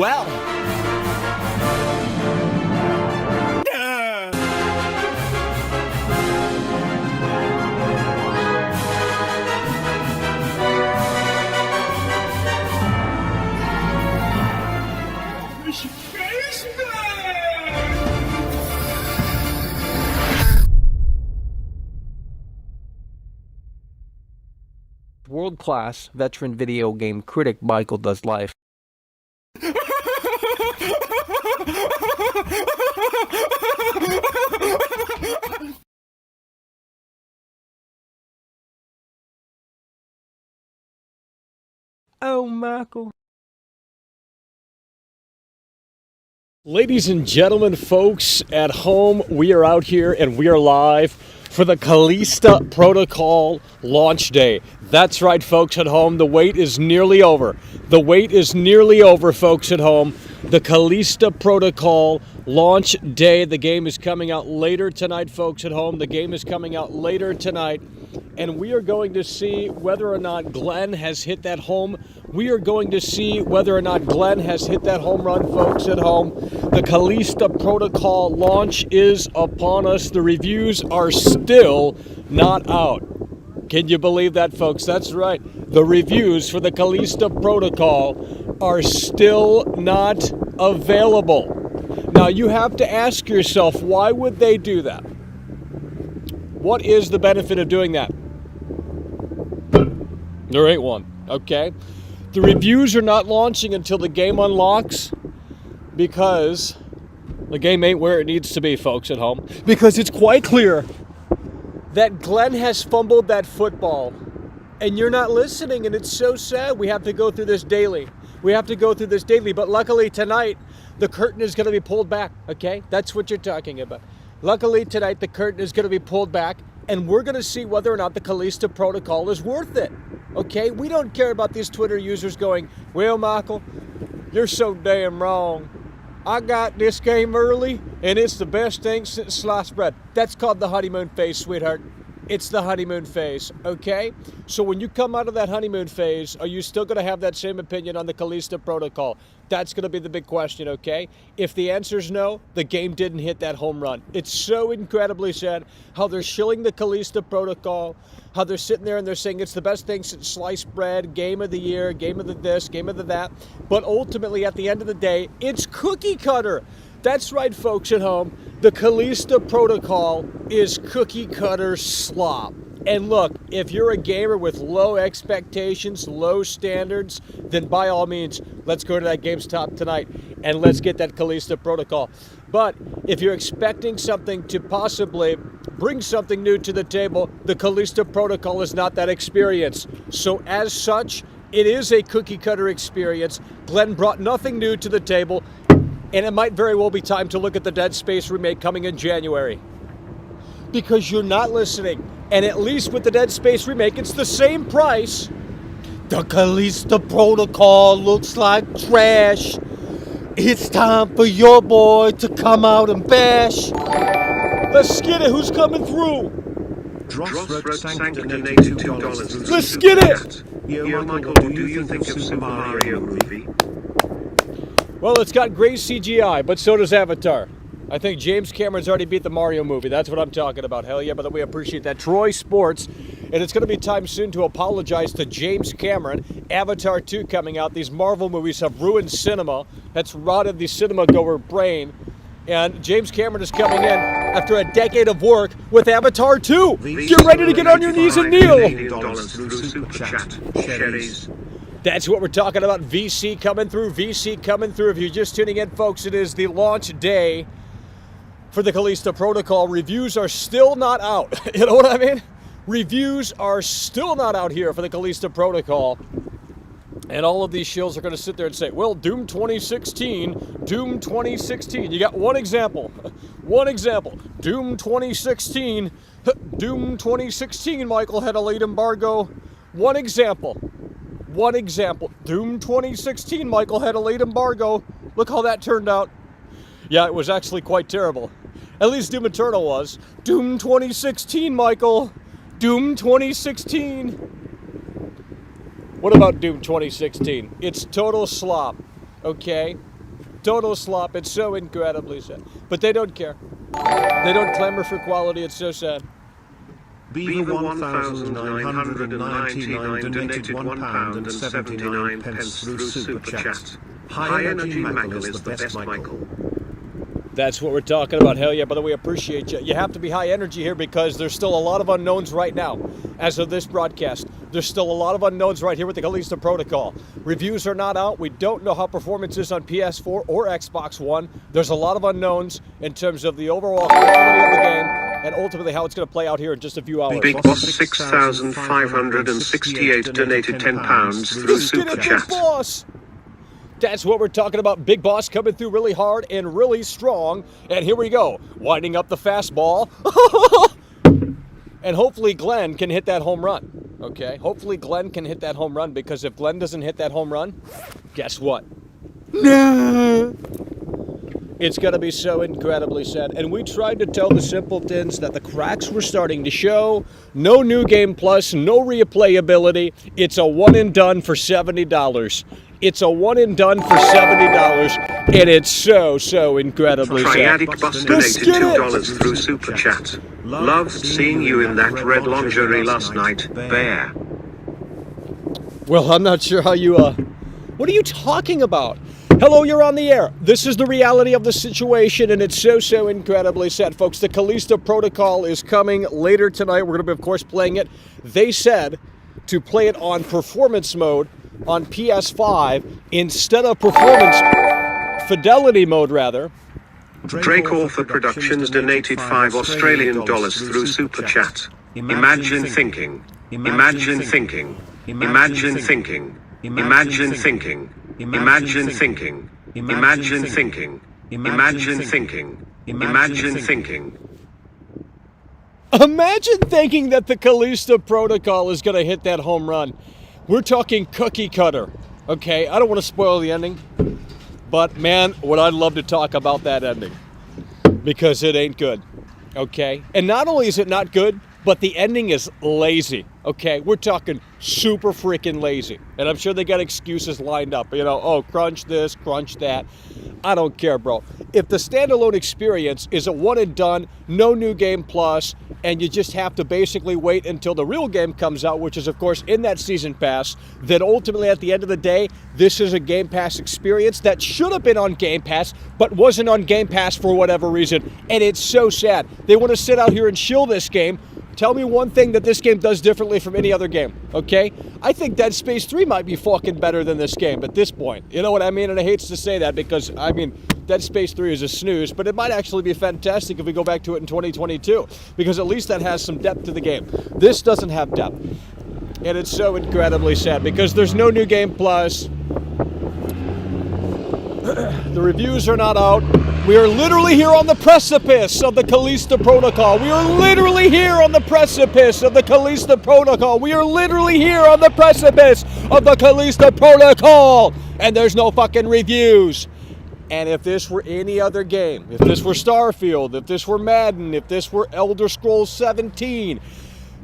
well. World-class veteran video game critic Michael Does Life. Oh, Michael. Ladies and gentlemen, folks at home, we are out here and we are live for the Callisto Protocol launch day. That's right, folks at home, the wait is nearly over. The wait is nearly over, folks at home. The Callisto Protocol launch day. The game is coming out later tonight, folks at home. The game is coming out later tonight. And we are going to see whether or not Glenn has hit that home. We are going to see whether or not Glenn has hit that home run, folks at home. The Callisto Protocol launch is upon us. The reviews are still not out. Can you believe that, folks? That's right. The reviews for the Callisto Protocol are still not available. Now, you have to ask yourself, why would they do that? What is the benefit of doing that? There ain't one, okay? The reviews are not launching until the game unlocks because the game ain't where it needs to be, folks at home. Because it's quite clear that Glenn has fumbled that football and you're not listening, and it's so sad. We have to go through this daily. But luckily tonight, the curtain is going to be pulled back, okay? That's what you're talking about. Luckily tonight, the curtain is going to be pulled back, and we're going to see whether or not the Callisto Protocol is worth it, okay? We don't care about these Twitter users going, well, Michael, you're so damn wrong. I got this game early, and it's the best thing since sliced bread. That's called the honeymoon phase, sweetheart. It's the honeymoon phase, okay? So when you come out of that honeymoon phase, are you still going to have that same opinion on the Callisto Protocol? That's going to be the big question, okay? If the answer is no, the game didn't hit that home run. It's so incredibly sad how they're shilling the Callisto Protocol, how they're sitting there and they're saying it's the best thing since sliced bread, game of the year, game of the this, game of the that. But ultimately, at the end of the day, it's cookie cutter. That's right, folks at home. The Callisto Protocol is cookie cutter slop. And look, if you're a gamer with low expectations, low standards, then by all means, let's go to that GameStop tonight and let's get that Callisto Protocol. But if you're expecting something to possibly bring something new to the table, the Callisto Protocol is not that experience. So as such, it is a cookie cutter experience. Glenn brought nothing new to the table. And it might very well be time to look at the Dead Space remake coming in January. Because you're not listening. And at least with the Dead Space remake, it's the same price. The Callisto Protocol looks like trash. It's time for your boy to come out and bash. Let's get it. Who's coming through? Drossred donated $2. Let's get it. Yo, Michael, do you think of Super Mario movie? Well, it's got great CGI, but so does Avatar. I think James Cameron's already beat the Mario movie. That's what I'm talking about. Hell yeah, by the way, I appreciate that. Troy Sports. And it's going to be time soon to apologize to James Cameron. Avatar 2 coming out. These Marvel movies have ruined cinema. That's rotted the cinema-goer brain. And James Cameron is coming in after a decade of work with Avatar 2. Get ready to get on your knees and kneel. That's what we're talking about. VC coming through. If you're just tuning in, folks, it is the launch day for the Callisto Protocol. Reviews are still not out. You know what I mean? Reviews are still not out here for the Callisto Protocol. And all of these shills are going to sit there and say, well, Doom 2016. You got one example. Doom 2016. Michael had a late embargo. One example. Doom 2016, Michael had a late embargo. Look how that turned out. Yeah, it was actually quite terrible. At least Doom Eternal was. Doom 2016, Michael. Doom 2016. What about Doom 2016? It's total slop, okay? Total slop. It's so incredibly sad. But they don't care. They don't clamor for quality. It's so sad. Beaver 1999 donated £1.79 through Super Chat. High Energy Michael is the best Michael. That's what we're talking about. Hell yeah, by the way, appreciate you. You have to be high energy here because there's still a lot of unknowns right now. As of this broadcast, there's still a lot of unknowns right here with the Callisto Protocol. Reviews are not out. We don't know how performance is on PS4 or Xbox One. There's a lot of unknowns in terms of the overall quality of the game and ultimately how it's going to play out here in just a few hours. Big Boss 6568 donated £10 through Super Chat. Big Boss! That's what we're talking about. Big Boss coming through really hard and really strong. And here we go. Winding up the fastball. And hopefully Glenn can hit that home run. Okay? Hopefully Glenn can hit that home run because if Glenn doesn't hit that home run, guess what? No! It's going to be so incredibly sad. And we tried to tell the simpletons that the cracks were starting to show. No New Game Plus, no replayability. It's a one and done for $70. It's a one and done for $70, and it's so incredibly sad. Triadic Bus donated $2 through Super Chat. Loved seeing you in that red lingerie last night, Bear. Well, I'm not sure how you, what are you talking about? Hello, you're on the air. This is the reality of the situation, and it's so incredibly sad, folks. The Callisto Protocol is coming later tonight. We're going to be, of course, playing it. They said to play it on performance mode on PS5 instead of performance fidelity mode, rather. Drake Author Productions donated $5 Australian through Super Chat. Imagine thinking. Imagine thinking. Imagine thinking. Imagine thinking. Imagine thinking. Imagine thinking. Imagine thinking. Imagine thinking. Imagine thinking that the Callisto Protocol is going to hit that home run. We're talking cookie cutter, okay? I don't want to spoil the ending, but man, would I love to talk about that ending because it ain't good, okay? And not only is it not good, but the ending is lazy, okay? We're talking super freaking lazy. And I'm sure they got excuses lined up, you know, oh, crunch this, crunch that. I don't care, bro. If the standalone experience is a one and done, no New Game Plus, and you just have to basically wait until the real game comes out, which is, of course, in that season pass, then ultimately at the end of the day, this is a Game Pass experience that should have been on Game Pass, but wasn't on Game Pass for whatever reason. And it's so sad. They want to sit out here and shill this game. Tell me one thing that this game does differently from any other game, okay? I think Dead Space 3 might be fucking better than this game at this point. You know what I mean? And I hate to say that because, I mean, Dead Space 3 is a snooze, but it might actually be fantastic if we go back to it in 2022 because at least that has some depth to the game. This doesn't have depth. And it's so incredibly sad because there's no New Game Plus. The reviews are not out. We are literally here on the precipice of the Callisto Protocol. We are literally here on the precipice of the Callisto Protocol. We are literally here on the precipice of the Callisto Protocol. And there's no fucking reviews. And if this were any other game, if this were Starfield, if this were Madden, if this were Elder Scrolls 17,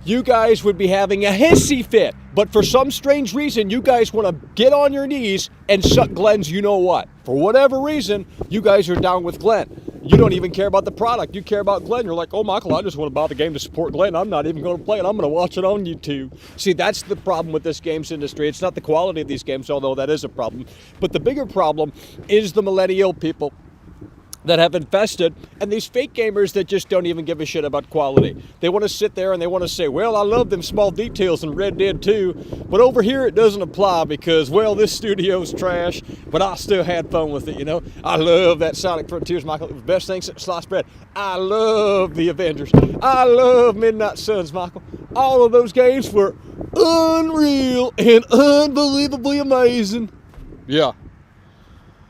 you guys would be having a hissy fit. But for some strange reason, you guys want to get on your knees and suck Glenn's you-know-what. For whatever reason, you guys are down with Glenn. You don't even care about the product. You care about Glenn. You're like, oh, Michael, I just want to buy the game to support Glenn. I'm not even going to play it. I'm going to watch it on YouTube. See, that's the problem with this games industry. It's not the quality of these games, although that is a problem. But the bigger problem is the millennial people that have infested, and these fake gamers that just don't even give a shit about quality. They want to sit there and they want to say, well, I love them small details in Red Dead 2, but over here it doesn't apply because, well, this studio's trash, but I still had fun with it, you know? I love that Sonic Frontiers, Michael. It was the best thing since sliced bread. I love the Avengers. I love Midnight Suns, Michael. All of those games were unreal and unbelievably amazing. Yeah.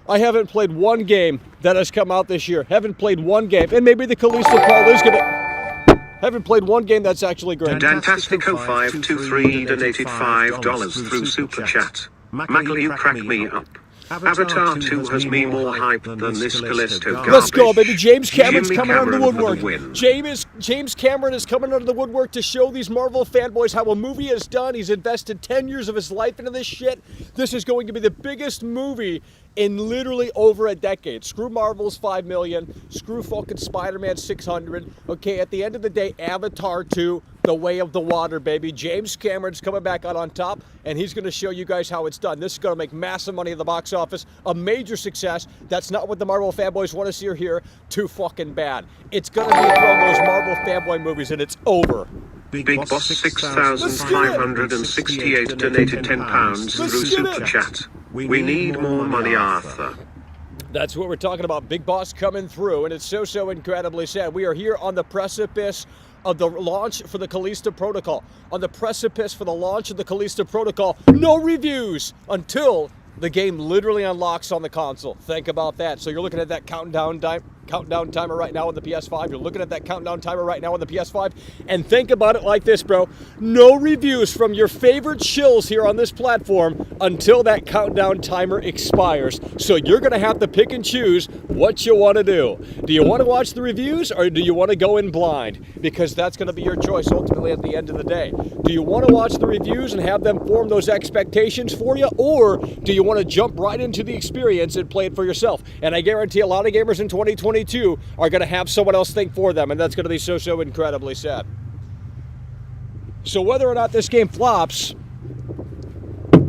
I haven't played one game that has come out this year. Haven't played one game. And maybe the Callisto Protocol is going to... Haven't played one game that's actually great. Dantastico523 donated $5 through Super Chat. Michael, you crack me up. Avatar 2 has me more hype than this Callisto garbage. Let's go, baby. James Cameron's coming out of the woodwork. James James Cameron is coming out of the woodwork to show these Marvel fanboys how a movie is done. He's invested 10 years of his life into this shit. This is going to be the biggest movie in literally over a decade. Screw Marvel's 5 million. Screw fucking Spider-Man 600. Okay, at the end of the day, Avatar 2, The Way of the Water, baby. James Cameron's coming back out on top, and he's going to show you guys how it's done. This is going to make massive money at the box office. A major success. That's not what the Marvel fanboys want to see or hear. Too fucking bad. It's going to be from those Marvel fanboy movies, and it's over. Big Boss 6568 donated £10 through Super Chat. We need more money, Arthur. That's what we're talking about. Big Boss coming through, and it's so incredibly sad. We are here on the precipice of the launch for the Callisto Protocol. On the precipice for the launch of the Callisto Protocol. No reviews until the game literally unlocks on the console. Think about that. So you're looking at that countdown timer right now on the PS5. You're looking at that countdown timer right now on the PS5. And think about it like this, bro. No reviews from your favorite shills here on this platform until that countdown timer expires. So you're going to have to pick and choose what you want to do. Do you want to watch the reviews or do you want to go in blind? Because that's going to be your choice ultimately at the end of the day. Do you want to watch the reviews and have them form those expectations for you? Or do you want to jump right into the experience and play it for yourself? And I guarantee a lot of gamers in 2022 are going to have someone else think for them, and that's going to be so incredibly sad. So whether or not this game flops,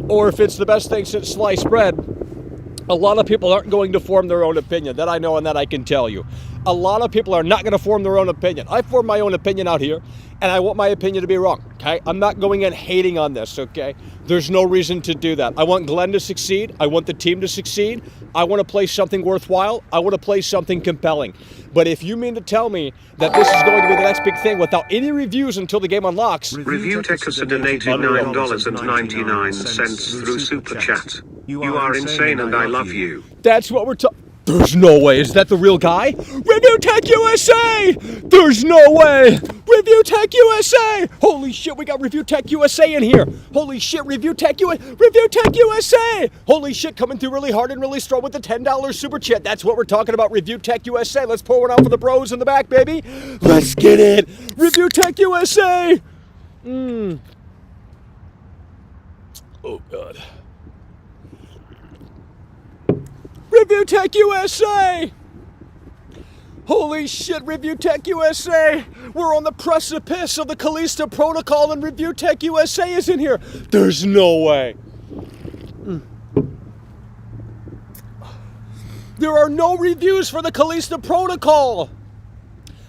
or if it's the best thing since sliced bread, a lot of people aren't going to form their own opinion. That I know and that I can tell you. A lot of people are not going to form their own opinion. I form my own opinion out here, and I want my opinion to be wrong, okay? I'm not going in hating on this, okay? There's no reason to do that. I want Glenn to succeed. I want the team to succeed. I want to play something worthwhile. I want to play something compelling. But if you mean to tell me that this is going to be the next big thing without any reviews until the game unlocks... Review Tech has donated $9.99 through Super Chat. You are insane and I love you. That's what we're talking... There's no way. Is that the real guy? Review Tech USA! There's no way! Review Tech USA! Holy shit, we got Review Tech USA in here. Holy shit, Review Tech USA! Holy shit, coming through really hard and really strong with the $10 super chat. That's what we're talking about, Review Tech USA. Let's pour one out for the bros in the back, baby. Let's get it. Review Tech USA! Oh, God. Review Tech USA! Holy shit, Review Tech USA! We're on the precipice of the Callisto Protocol and Review Tech USA is in here. There's no way. There are no reviews for the Callisto Protocol.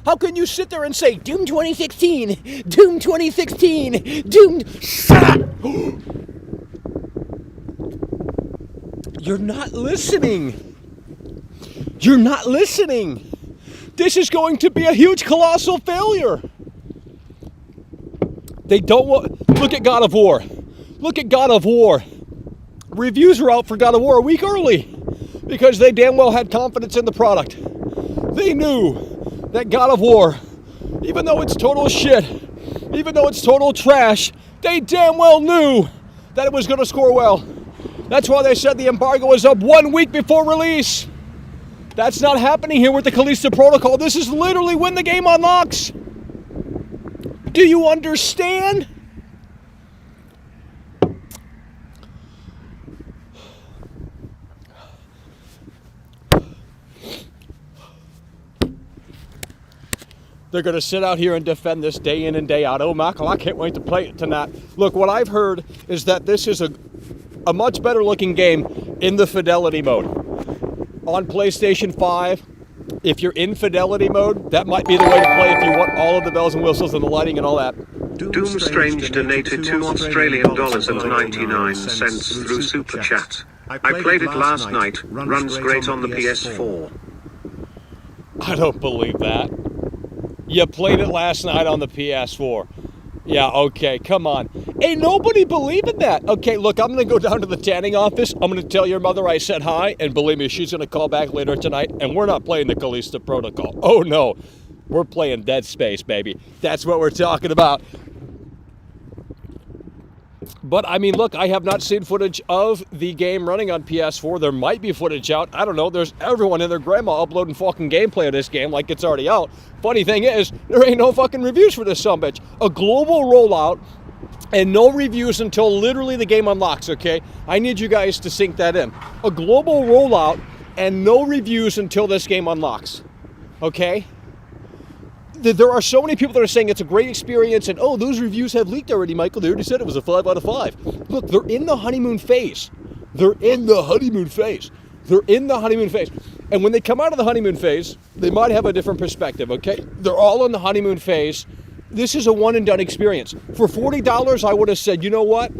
How can you sit there and say, Doom 2016, Doom 2016, Doom... Shut up! You're not listening. You're not listening. This is going to be a huge, colossal failure. They don't want... Look at God of War. Look at God of War. Reviews are out for God of War a week early because they damn well had confidence in the product. They knew that God of War, even though it's total shit, even though it's total trash, they damn well knew that it was going to score well. That's why they said the embargo was up 1 week before release. That's not happening here with the Callisto Protocol. This is literally when the game unlocks. Do you understand? They're going to sit out here and defend this day in and day out. Oh, Michael, I can't wait to play it tonight. Look, what I've heard is that this is a much better looking game in the fidelity mode. On PlayStation 5, if you're in fidelity mode, that might be the way to play if you want all of the bells and whistles and the lighting and all that. Doom Strange donated $2.99 through Super Chat. I played it last night, runs great on the PS4. I don't believe that. You played it last night on the PS4. Yeah, okay, come on. Ain't nobody believing that. Okay, look, I'm going to go down to the tanning office. I'm going to tell your mother I said hi, and believe me, she's going to call back later tonight, and we're not playing the Callisto Protocol. Oh, no. We're playing Dead Space, baby. That's what we're talking about. But, I mean, look, I have not seen footage of the game running on PS4. There might be footage out. I don't know. There's everyone and their grandma uploading fucking gameplay of this game like it's already out. Funny thing is, there ain't no fucking reviews for this sumbitch. A global rollout and no reviews until literally the game unlocks, okay? I need you guys to sink that in. A global rollout and no reviews until this game unlocks, okay? There are so many people that are saying it's a great experience and, oh, those reviews have leaked already, Michael. They already said it was a 5 out of 5. Look, they're in the honeymoon phase. They're in the honeymoon phase. They're in the honeymoon phase. And when they come out of the honeymoon phase, they might have a different perspective, okay? They're all in the honeymoon phase. This is a one and done experience. For $40, I would have said, you know what?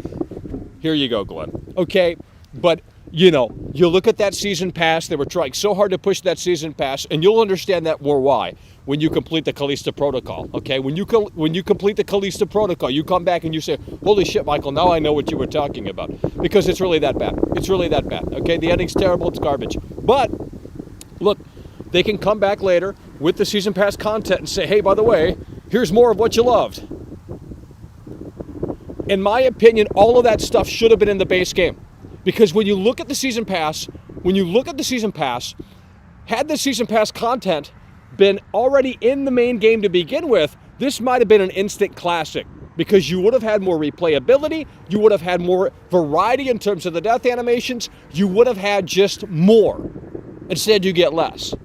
Here you go, Glenn. Okay, but you know, you look at that season pass. They were trying so hard to push that season pass, and you'll understand that more why when you complete the Callisto Protocol. Okay, when you complete the Callisto Protocol, you come back and you say, "Holy shit, Michael! Now I know what you were talking about," because it's really that bad. It's really that bad. Okay, the ending's terrible. It's garbage. But look, they can come back later with the season pass content and say, "Hey, by the way, here's more of what you loved." In my opinion, all of that stuff should have been in the base game. Because when you look at the season pass, had the season pass content been already in the main game to begin with, this might have been an instant classic. Because you would have had more replayability, you would have had more variety in terms of the death animations, you would have had just more. Instead, you get less.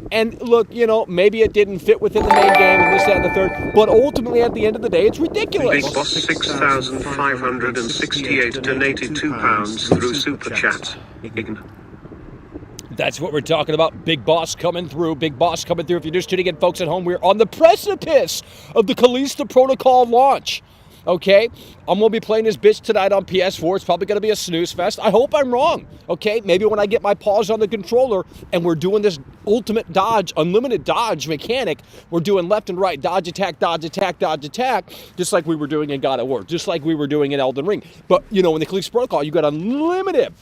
And look, you know, maybe it didn't fit within the main game and this, that, and the third, but ultimately at the end of the day, it's ridiculous. Big Boss 6,568 donated £2 through Super Chat. That's what we're talking about. Big Boss coming through. Big Boss coming through. If you're just tuning in, folks at home, we're on the precipice of the Callisto Protocol launch. Okay, I'm going to be playing this bitch tonight on PS4. It's probably going to be a snooze fest. I hope I'm wrong. Okay, maybe when I get my paws on the controller and we're doing this ultimate dodge, unlimited dodge mechanic, we're doing left and right, dodge, attack, dodge, attack, dodge, attack, just like we were doing in God of War, just like we were doing in Elden Ring. But, you know, in the Callisto Protocol, you got unlimited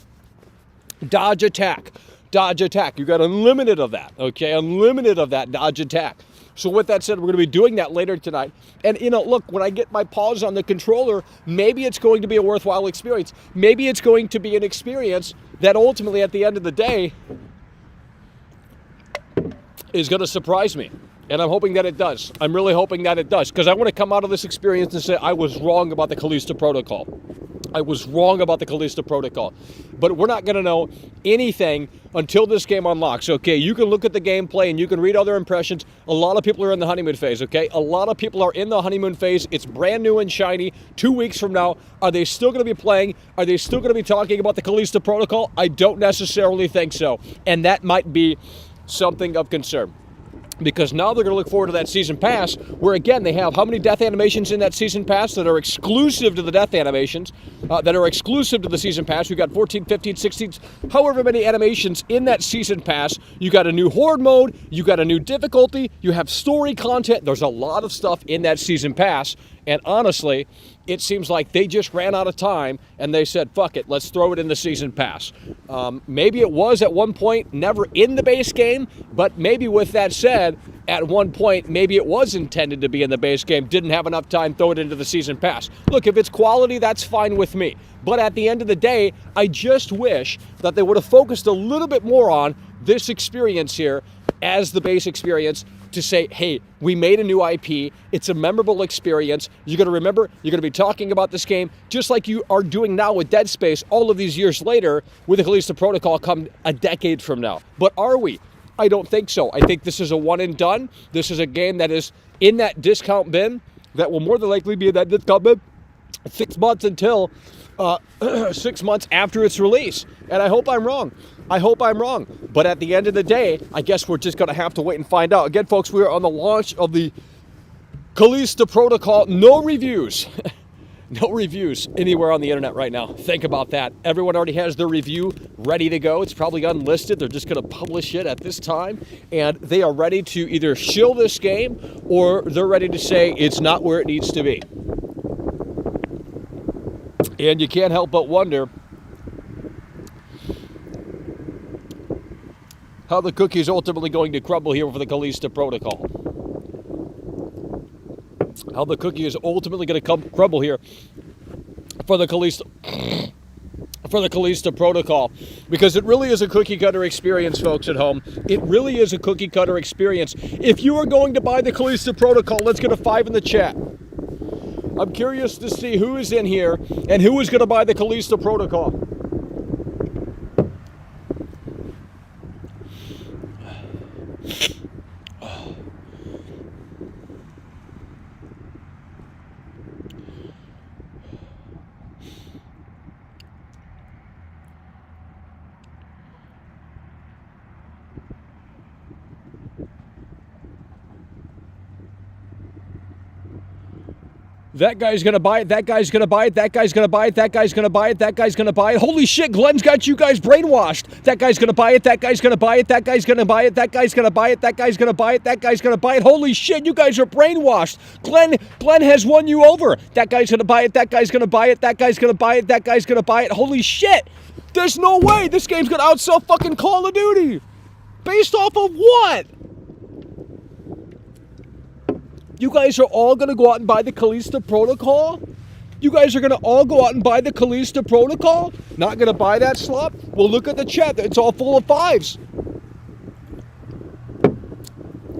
dodge, attack, dodge, attack. You got unlimited of that, okay? Unlimited of that dodge, attack. So with that said, we're going to be doing that later tonight. And, you know, look, when I get my paws on the controller, maybe it's going to be a worthwhile experience. Maybe it's going to be an experience that ultimately, at the end of the day, is going to surprise me. And I'm hoping that it does. I'm really hoping that it does. Because I want to come out of this experience and say, I was wrong about the Callisto Protocol. I was wrong about the Callisto Protocol. But we're not going to know anything until this game unlocks, okay? You can look at the gameplay and you can read other impressions. A lot of people are in the honeymoon phase, okay? A lot of people are in the honeymoon phase. It's brand new and shiny. 2 weeks from now, are they still going to be playing? Are they still going to be talking about the Callisto Protocol? I don't necessarily think so. And that might be something of concern. Because now they're going to look forward to that season pass, where again, they have how many death animations in that season pass that are exclusive to the death animations, that are exclusive to the season pass. We've got 14, 15, 16, however many animations in that season pass. You got a new horde mode, you got a new difficulty, you have story content. There's a lot of stuff in that season pass. And honestly, it seems like they just ran out of time and they said, fuck it, let's throw it in the season pass. Maybe it was at one point never in the base game, but maybe with that said, at one point, maybe it was intended to be in the base game, didn't have enough time, throw it into the season pass. Look, if it's quality, that's fine with me. But at the end of the day, I just wish that they would have focused a little bit more on this experience here as the base experience, to say, hey, we made a new IP. It's a memorable experience. You're going to remember, you're going to be talking about this game just like you are doing now with Dead Space all of these years later with the Callisto Protocol come a decade from now. But are we? I don't think so. I think this is a one and done. This is a game that is in that discount bin that will more than likely be in that discount bin 6 months until 6 months after its release. And I hope I'm wrong. I hope I'm wrong. But at the end of the day, I guess we're just going to have to wait and find out. Again, folks, we are on the launch of the Callisto Protocol. No reviews. No reviews anywhere on the internet right now. Think about that. Everyone already has their review ready to go. It's probably unlisted. They're just going to publish it at this time. And they are ready to either shill this game or they're ready to say it's not where it needs to be. And you can't help but wonder how the cookie is ultimately going to crumble here for the Callisto Protocol. How the cookie is ultimately going to crumble here for the Callisto Protocol, because it really is a cookie cutter experience, folks at home. It really is a cookie cutter experience. If you are going to buy the Callisto Protocol, let's get a 5 in the chat. I'm curious to see who is in here and who is going to buy the Callisto Protocol. That guy's gonna buy it, that guy's gonna buy it, that guy's gonna buy it, that guy's gonna buy it, that guy's gonna buy it. Holy shit, Glenn's got you guys brainwashed. That guy's gonna buy it, that guy's gonna buy it, that guy's gonna buy it, that guy's gonna buy it, that guy's gonna buy it, that guy's gonna buy it. Holy shit, you guys are brainwashed. Glenn has won you over. That guy's gonna buy it, that guy's gonna buy it, that guy's gonna buy it, that guy's gonna buy it. Holy shit. There's no way this game's gonna outsell fucking Call of Duty. Based off of what? You guys are all going to go out and buy the Callisto Protocol? You guys are going to all go out and buy the Callisto Protocol? Not going to buy that slop? Well, look at the chat. It's all full of 5s.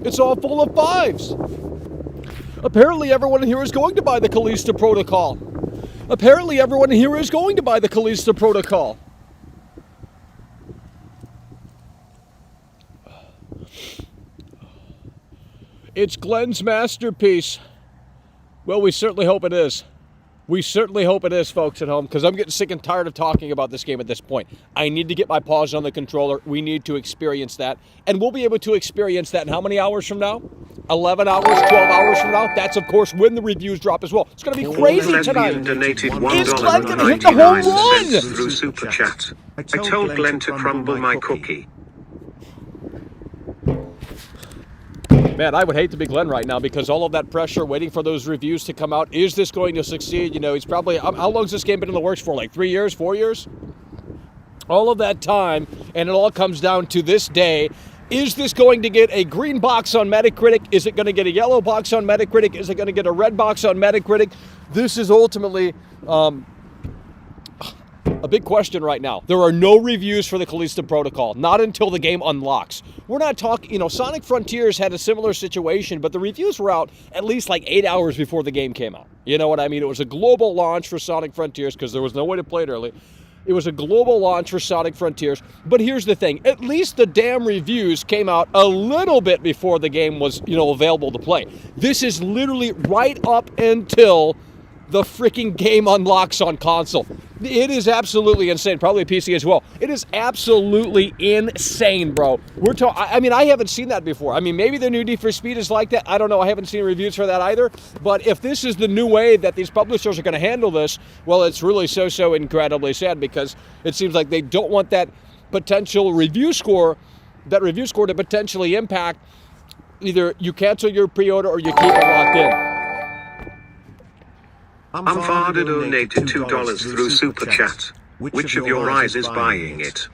It's all full of 5s. Apparently, everyone here is going to buy the Callisto Protocol. Apparently, everyone here is going to buy the Callisto Protocol. It's Glenn's masterpiece. Well, we certainly hope it is. We certainly hope it is, folks at home, because I'm getting sick and tired of talking about this game at this point. I need to get my paws on the controller. We need to experience that. And we'll be able to experience that in how many hours from now? 11 hours, 12 hours from now? That's, of course, when the reviews drop as well. It's going to be crazy tonight. Donated Is Glenn going to hit the home run? Through Super Chat. I told Glenn to crumble my cookie. Man, I would hate to be Glenn right now because all of that pressure waiting for those reviews to come out. Is this going to succeed? You know, he's probably, how long has this game been in the works for? Like 3 years, 4 years? All of that time, and it all comes down to this day. Is this going to get a green box on Metacritic? Is it going to get a yellow box on Metacritic? Is it going to get a red box on Metacritic? This is ultimately a big question right now. There are no reviews for the Callisto Protocol, not until the game unlocks. We're not talking, you know, Sonic Frontiers had a similar situation, but the reviews were out at least like 8 hours before the game came out. You know what I mean? It was a global launch for Sonic Frontiers because there was no way to play it early. It was a global launch for Sonic Frontiers. But here's the thing. At least the damn reviews came out a little bit before the game was, you know, available to play. This is literally right up until the freaking game unlocks on console. It is absolutely insane. Probably PC as well. It is absolutely insane, bro. I mean, I haven't seen that before. I mean, maybe the new Need for Speed is like that. I don't know. I haven't seen reviews for that either. But if this is the new way that these publishers are going to handle this, well, it's really so incredibly sad because it seems like they don't want that potential review score, to potentially impact either you cancel your pre-order or you keep it locked in. Father donated $2 through Super Chat. Which of your eyes is buying it?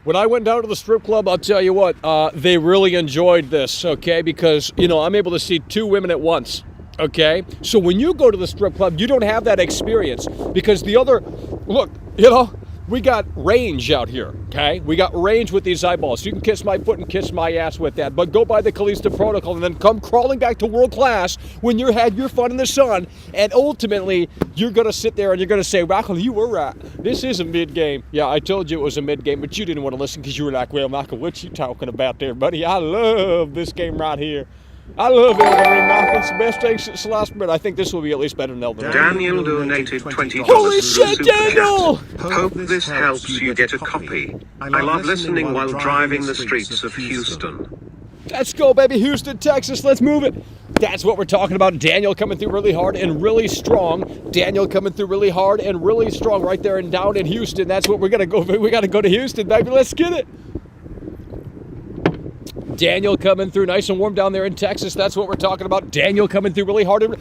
When I went down to the strip club, I'll tell you what, they really enjoyed this, okay? Because, you know, I'm able to see 2 women at once, okay? So when you go to the strip club, you don't have that experience because the other, look, you know, we got range out here, okay? We got range with these eyeballs. You can kiss my foot and kiss my ass with that, but go buy the Callisto Protocol and then come crawling back to world class when you had your fun in the sun, and ultimately, you're going to sit there and you're going to say, Michael, you were right. This is a mid-game. Yeah, I told you it was a mid-game, but you didn't want to listen because you were like, well, Michael, what you talking about there, buddy? I love this game right here. I love Elden Ring, Michael. It's the best thing since last minute. I think this will be at least better than Elden Ring. Daniel donated $20. Holy shit, Daniel! Hope this helps you get a copy. I love listening while driving the streets of Houston. Let's go, baby. Houston, Texas. Let's move it. That's what we're talking about. Daniel coming through really hard and really strong. Daniel coming through really hard and really strong right there and down in Houston. That's what we're going to go. We got to go to Houston, baby. Let's get it. Daniel coming through nice and warm down there in Texas. That's what we're talking about. Daniel coming through really hard and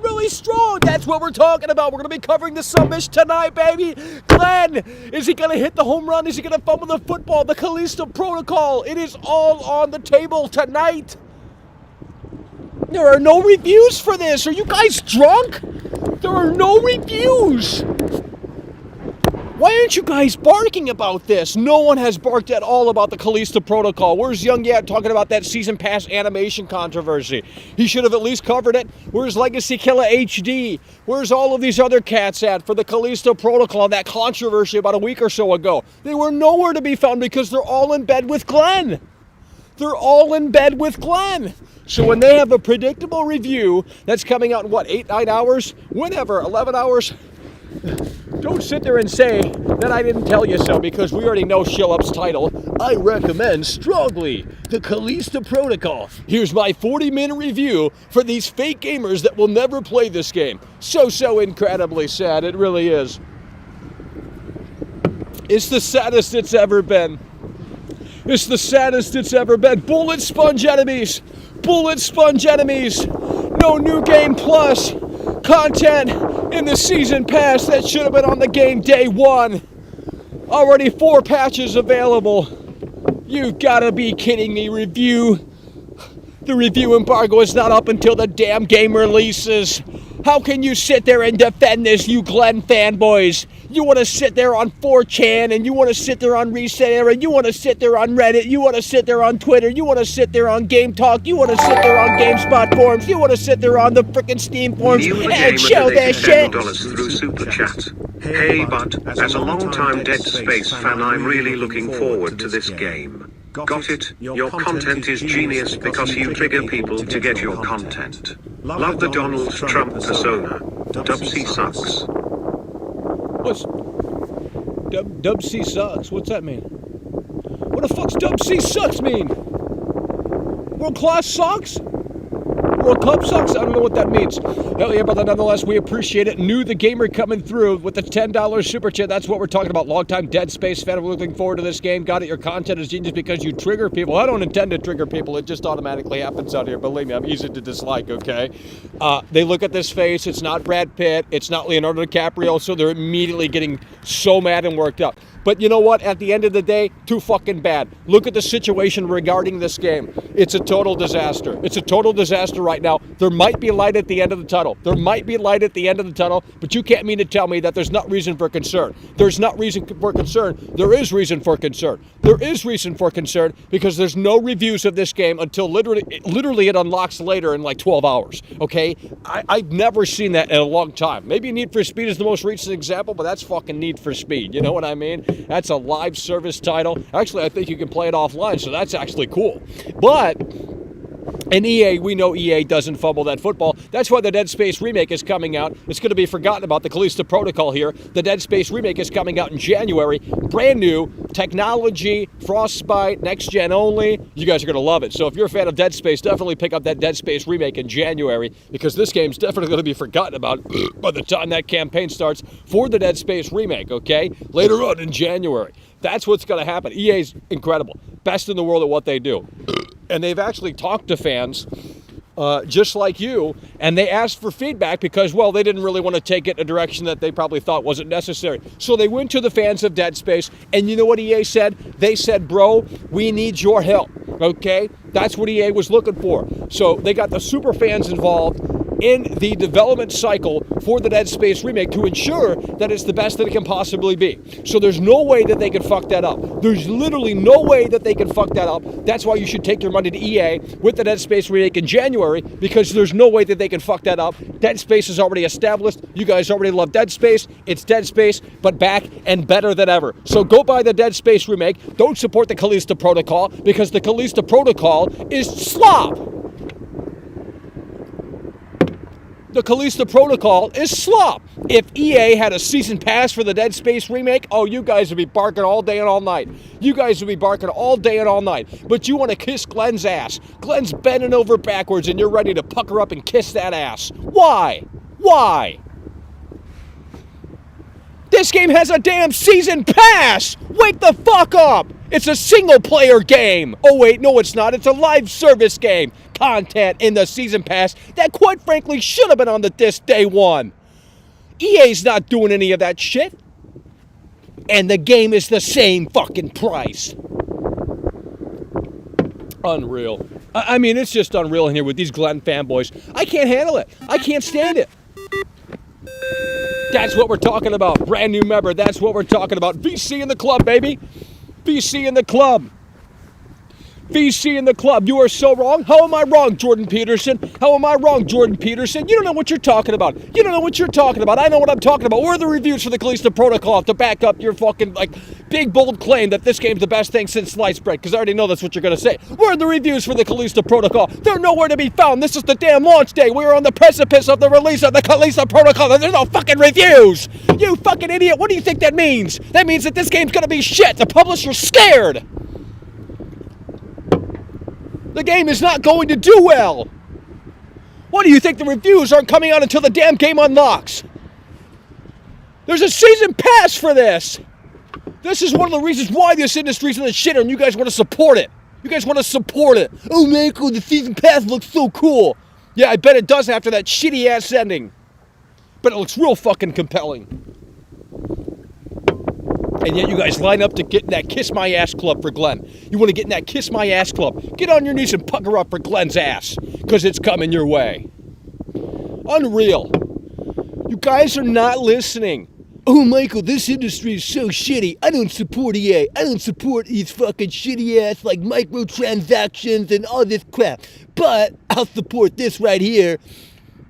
really strong. That's what we're talking about. We're going to be covering the submission tonight, baby. Glenn, is he going to hit the home run? Is he going to fumble the football? The Callisto Protocol. It is all on the table tonight. There are no reviews for this. Are you guys drunk? There are no reviews. Why aren't you guys barking about this? No one has barked at all about the Callisto Protocol. Where's Young Yat talking about that Season Pass animation controversy? He should have at least covered it. Where's Legacy Killer HD? Where's all of these other cats at for the Callisto Protocol and that controversy about a week or so ago? They were nowhere to be found because they're all in bed with Glenn. They're all in bed with Glenn. So when they have a predictable review that's coming out in what, 8, 9 hours? Whatever, 11 hours? Don't sit there and say that I didn't tell you so, because we already know Shillup's title. I recommend strongly the Callisto Protocol. Here's my 40-minute review for these fake gamers that will never play this game. So incredibly sad. It really is. It's the saddest it's ever been. It's the saddest it's ever been. Bullet sponge enemies. Bullet sponge enemies. No new game plus content in the season pass that should have been on the game day one. Already 4 patches available. You gotta be kidding me. The review embargo is not up until the damn game releases. How can you sit there and defend this, you Glenn fanboys? You want to sit there on 4chan, and you want to sit there on Reset Era, you want to sit there on Reddit, you want to sit there on Twitter, you want to sit there on Game Talk, you want to sit there on GameSpot forums, you want to sit there on the frickin' Steam forums and show that shit. $10 through Super Chat. Hey bud, as a long-time Dead Space fan, I'm really looking forward to this game. Got it? Your content is genius because you trigger people to get your content. Love the Donald Trump persona. Dubsy sucks. What's Dub C sucks? What's that mean? What the fuck's Dub C sucks mean? World class sucks? World Cup sucks? I don't know what that means. Hell yeah, but nonetheless, we appreciate it. New the Gamer coming through with the $10 super chat. That's what we're talking about. Longtime Dead Space fan. We're looking forward to this game. Got it. Your content is genius because you trigger people. I don't intend to trigger people. It just automatically happens out here. Believe me, I'm easy to dislike, okay? They look at this face. It's not Brad Pitt. It's not Leonardo DiCaprio. So they're immediately getting so mad and worked up. But you know what? At the end of the day, too fucking bad. Look at the situation regarding this game. It's a total disaster. It's a total disaster right now. There might be light at the end of the tunnel. There might be light at the end of the tunnel, but you can't mean to tell me that there's not reason for concern. There's not reason for concern. There is reason for concern. There is reason for concern because there's no reviews of this game until literally it unlocks later in like 12 hours, okay? I've never seen that in a long time. Maybe Need for Speed is the most recent example, but that's fucking Need for Speed. You know what I mean? That's a live service title. Actually, I think you can play it offline, so that's actually cool. But and EA, we know EA doesn't fumble that football. That's why the Dead Space remake is coming out. It's going to be forgotten about, the Callisto Protocol here. The Dead Space remake is coming out in January. Brand new technology, Frostbite, next gen only. You guys are going to love it. So if you're a fan of Dead Space, definitely pick up that Dead Space remake in January, because this game's definitely going to be forgotten about by the time that campaign starts for the Dead Space remake, okay? Later on in January. That's what's going to happen. EA's incredible. Best in the world at what they do. And they've actually talked to fans just like you, and they asked for feedback because, well, they didn't really want to take it in a direction that they probably thought wasn't necessary. So they went to the fans of Dead Space, and you know what EA said? They said, bro, we need your help, okay? That's what EA was looking for. So they got the super fans involved in the development cycle for the Dead Space remake to ensure that it's the best that it can possibly be. So there's no way that they can fuck that up. There's literally no way that they can fuck that up. That's why you should take your money to EA with the Dead Space remake in January, because there's no way that they can fuck that up. Dead Space is already established. You guys already love Dead Space. It's Dead Space, but back and better than ever. So go buy the Dead Space remake. Don't support the Callisto Protocol, because the Callisto Protocol is slop. The Callisto Protocol is slop. If EA had a season pass for the Dead Space remake, oh, you guys would be barking all day and all night. You guys would be barking all day and all night. But you want to kiss Glenn's ass. Glenn's bending over backwards and you're ready to pucker up and kiss that ass. Why? Why? This game has a damn season pass! Wake the fuck up! It's a single-player game! Oh wait, no it's not. It's a live service game. Content in the season pass that quite frankly should have been on the disc day one. EA's not doing any of that shit. And the game is the same fucking price. Unreal. I mean, it's just unreal in here with these Glenn fanboys. I can't handle it. I can't stand it. That's what we're talking about. Brand new member. That's what we're talking about. VC in the club, baby. VC in the club. VC in the club. You are so wrong. How am I wrong, Jordan Peterson? How am I wrong, Jordan Peterson? You don't know what you're talking about. You don't know what you're talking about. I know what I'm talking about. Where are the reviews for the Callisto Protocol to back up your fucking, like, big, bold claim that this game's the best thing since sliced bread? Because I already know that's what you're going to say. Where are the reviews for the Callisto Protocol? They're nowhere to be found. This is the damn launch day. We're on the precipice of the release of the Callisto Protocol, and there's no fucking reviews. You fucking idiot. What do you think that means? That means that this game's going to be shit. The publisher's scared. The game is not going to do well. What do you think the reviews aren't coming out until the damn game unlocks? There's a season pass for this. This is one of the reasons why this industry's in the shitter and you guys want to support it. You guys want to support it. Oh, Michael, the season pass looks so cool. Yeah, I bet it does after that shitty ass ending. But it looks real fucking compelling. And yet you guys line up to get in that Kiss My Ass Club for Glenn. You want to get in that Kiss My Ass Club. Get on your knees and pucker up for Glenn's ass. Because it's coming your way. Unreal. You guys are not listening. Oh, Michael, this industry is so shitty. I don't support EA. I don't support these fucking shitty ass, like, microtransactions and all this crap. But I'll support this right here.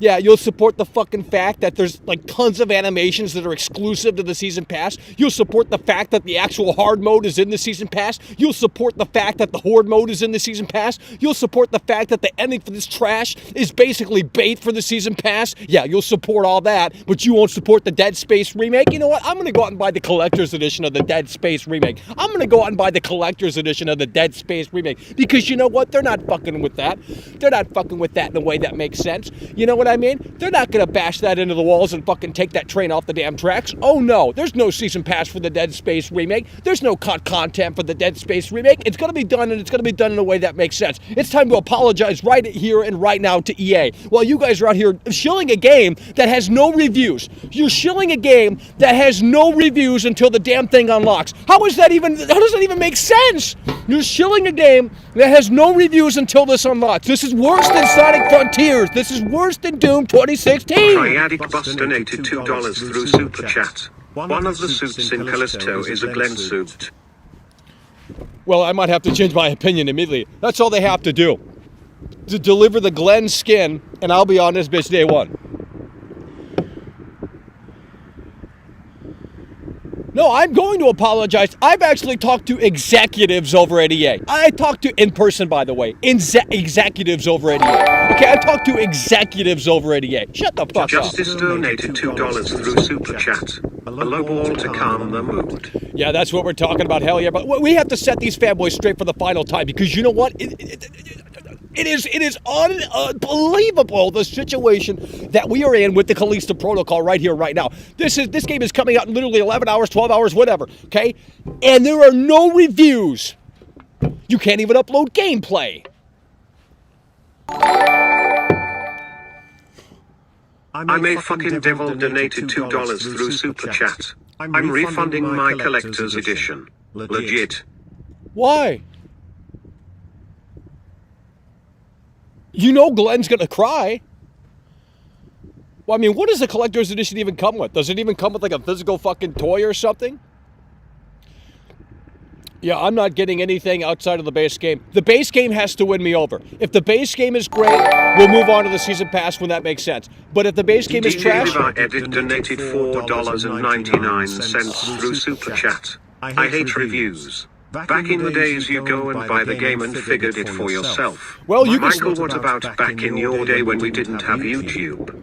Yeah, you'll support the fucking fact that there's, like, tons of animations that are exclusive to the Season Pass. You'll support the fact that the actual hard mode is in the Season Pass. You'll support the fact that the Horde mode is in the Season Pass. You'll support the fact that the ending for this trash is basically bait for the Season Pass. Yeah, you'll support all that, but you won't support the Dead Space remake. You know what? I'm going to go out and buy the Collector's Edition of the Dead Space remake. I'm going to go out and buy the Collector's Edition of the Dead Space remake. Because you know what? They're not fucking with that. They're not fucking with that in a way that makes sense. You know what I mean? They're not going to bash that into the walls and fucking take that train off the damn tracks. Oh no, there's no season pass for the Dead Space remake. There's no content for the Dead Space remake. It's going to be done, and it's going to be done in a way that makes sense. It's time to apologize right here and right now to EA. While you guys are out here shilling a game that has no reviews. You're shilling a game that has no reviews until the damn thing unlocks. How does that even make sense? You're shilling a game that has no reviews until this unlocks. This is worse than Sonic Frontiers. This is worse than Doom 2016. Triadic Bus donated $2 through Super Chat. One of the suits in Callisto is a Glenn suit. Well, I might have to change my opinion immediately. That's all they have to do. To deliver the Glenn skin, and I'll be on this bitch day one. No, I'm going to apologize. I've actually talked to executives over at EA. I talked to, in person, by the way, executives over at EA. Okay, I talked to executives over at EA. Shut the fuck up. Justice donated $2 through Super Chat. A low ball to calm the mood. Yeah, that's what we're talking about. Hell yeah. But we have to set these fanboys straight for the final time because you know what? It is unbelievable the situation that we are in with the Callisto Protocol right here, right now. This game is coming out in literally 11 hours, 12 hours, whatever, okay? And there are no reviews. You can't even upload gameplay. I made fucking devil donated $2 through Super Chat. I'm refunding my collector's edition. Legit. Why? You know Glenn's gonna cry. Well, I mean, what does the collector's edition even come with? Does it even come with like a physical fucking toy or something? Yeah, I'm not getting anything outside of the base game. The base game has to win me over. If the base game is great, we'll move on to the season pass when that makes sense. But if the base game is trash... Edit donated $4.99 through Super Chat. I hate reviews. Back in the days you go and buy the game and figured it for yourself. Well, you Michael, what about back in your day when we didn't have YouTube?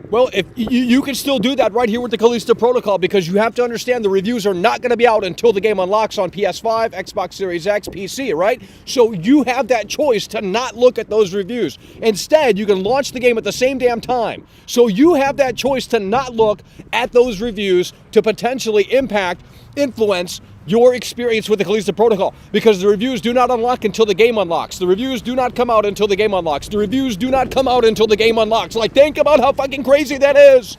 Well, if you can still do that right here with the Callisto Protocol because you have to understand the reviews are not going to be out until the game unlocks on PS5, Xbox Series X, PC, right? So you have that choice to not look at those reviews. Instead, you can launch the game at the same damn time. So you have that choice to not look at those reviews to potentially influence your experience with the Callisto Protocol, because the reviews do not unlock until the game unlocks. The reviews do not come out until the game unlocks. The reviews do not come out until the game unlocks. Like, think about how fucking crazy that is.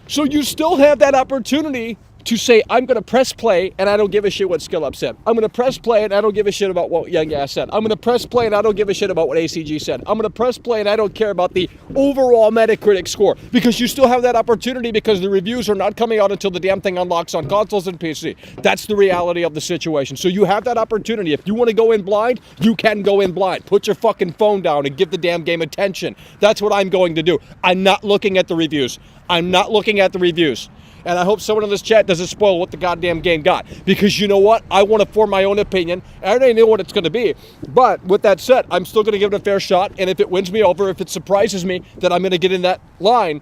So you still have that opportunity to say, I'm going to press play and I don't give a shit what Skill Up said. I'm going to press play and I don't give a shit about what Young Ass said. I'm going to press play and I don't give a shit about what ACG said. I'm going to press play and I don't care about the overall Metacritic score, because you still have that opportunity, because the reviews are not coming out until the damn thing unlocks on consoles and PC. That's the reality of the situation. So you have that opportunity. If you want to go in blind, you can go in blind. Put your fucking phone down and give the damn game attention. That's what I'm going to do. I'm not looking at the reviews. I'm not looking at the reviews. And I hope someone in this chat doesn't spoil what the goddamn game got. Because you know what? I want to form my own opinion. I already know what it's going to be. But with that said, I'm still going to give it a fair shot. And if it wins me over, if it surprises me that I'm going to get in that line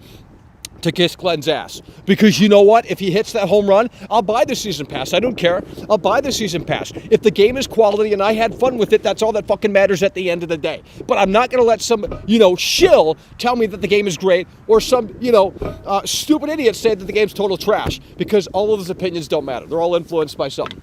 to kiss Glenn's ass. Because you know what? If he hits that home run, I'll buy the season pass. I don't care. I'll buy the season pass. If the game is quality and I had fun with it, that's all that fucking matters at the end of the day. But I'm not going to let some, shill tell me that the game is great, or some, stupid idiot say that the game's total trash, because all of those opinions don't matter. They're all influenced by something.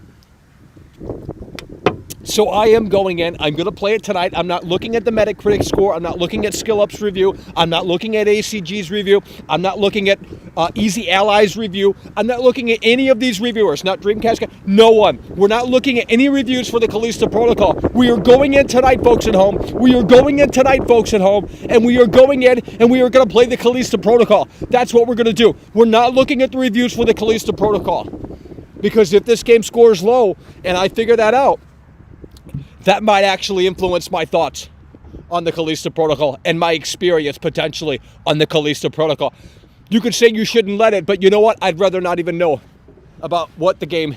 So I am going in. I'm going to play it tonight. I'm not looking at the Metacritic score. I'm not looking at Skill Up's review. I'm not looking at ACG's review. I'm not looking at Easy Ally's review. I'm not looking at any of these reviewers. Not Dreamcast. No one. We're not looking at any reviews for the Callisto Protocol. We are going in tonight, folks at home. We are going in tonight, folks at home. And we are going in and we are going to play the Callisto Protocol. That's what we're going to do. We're not looking at the reviews for the Callisto Protocol. Because if this game scores low and I figure that out, that might actually influence my thoughts on the Callisto Protocol and my experience potentially on the Callisto Protocol. You could say you shouldn't let it, but you know what? I'd rather not even know about what the game,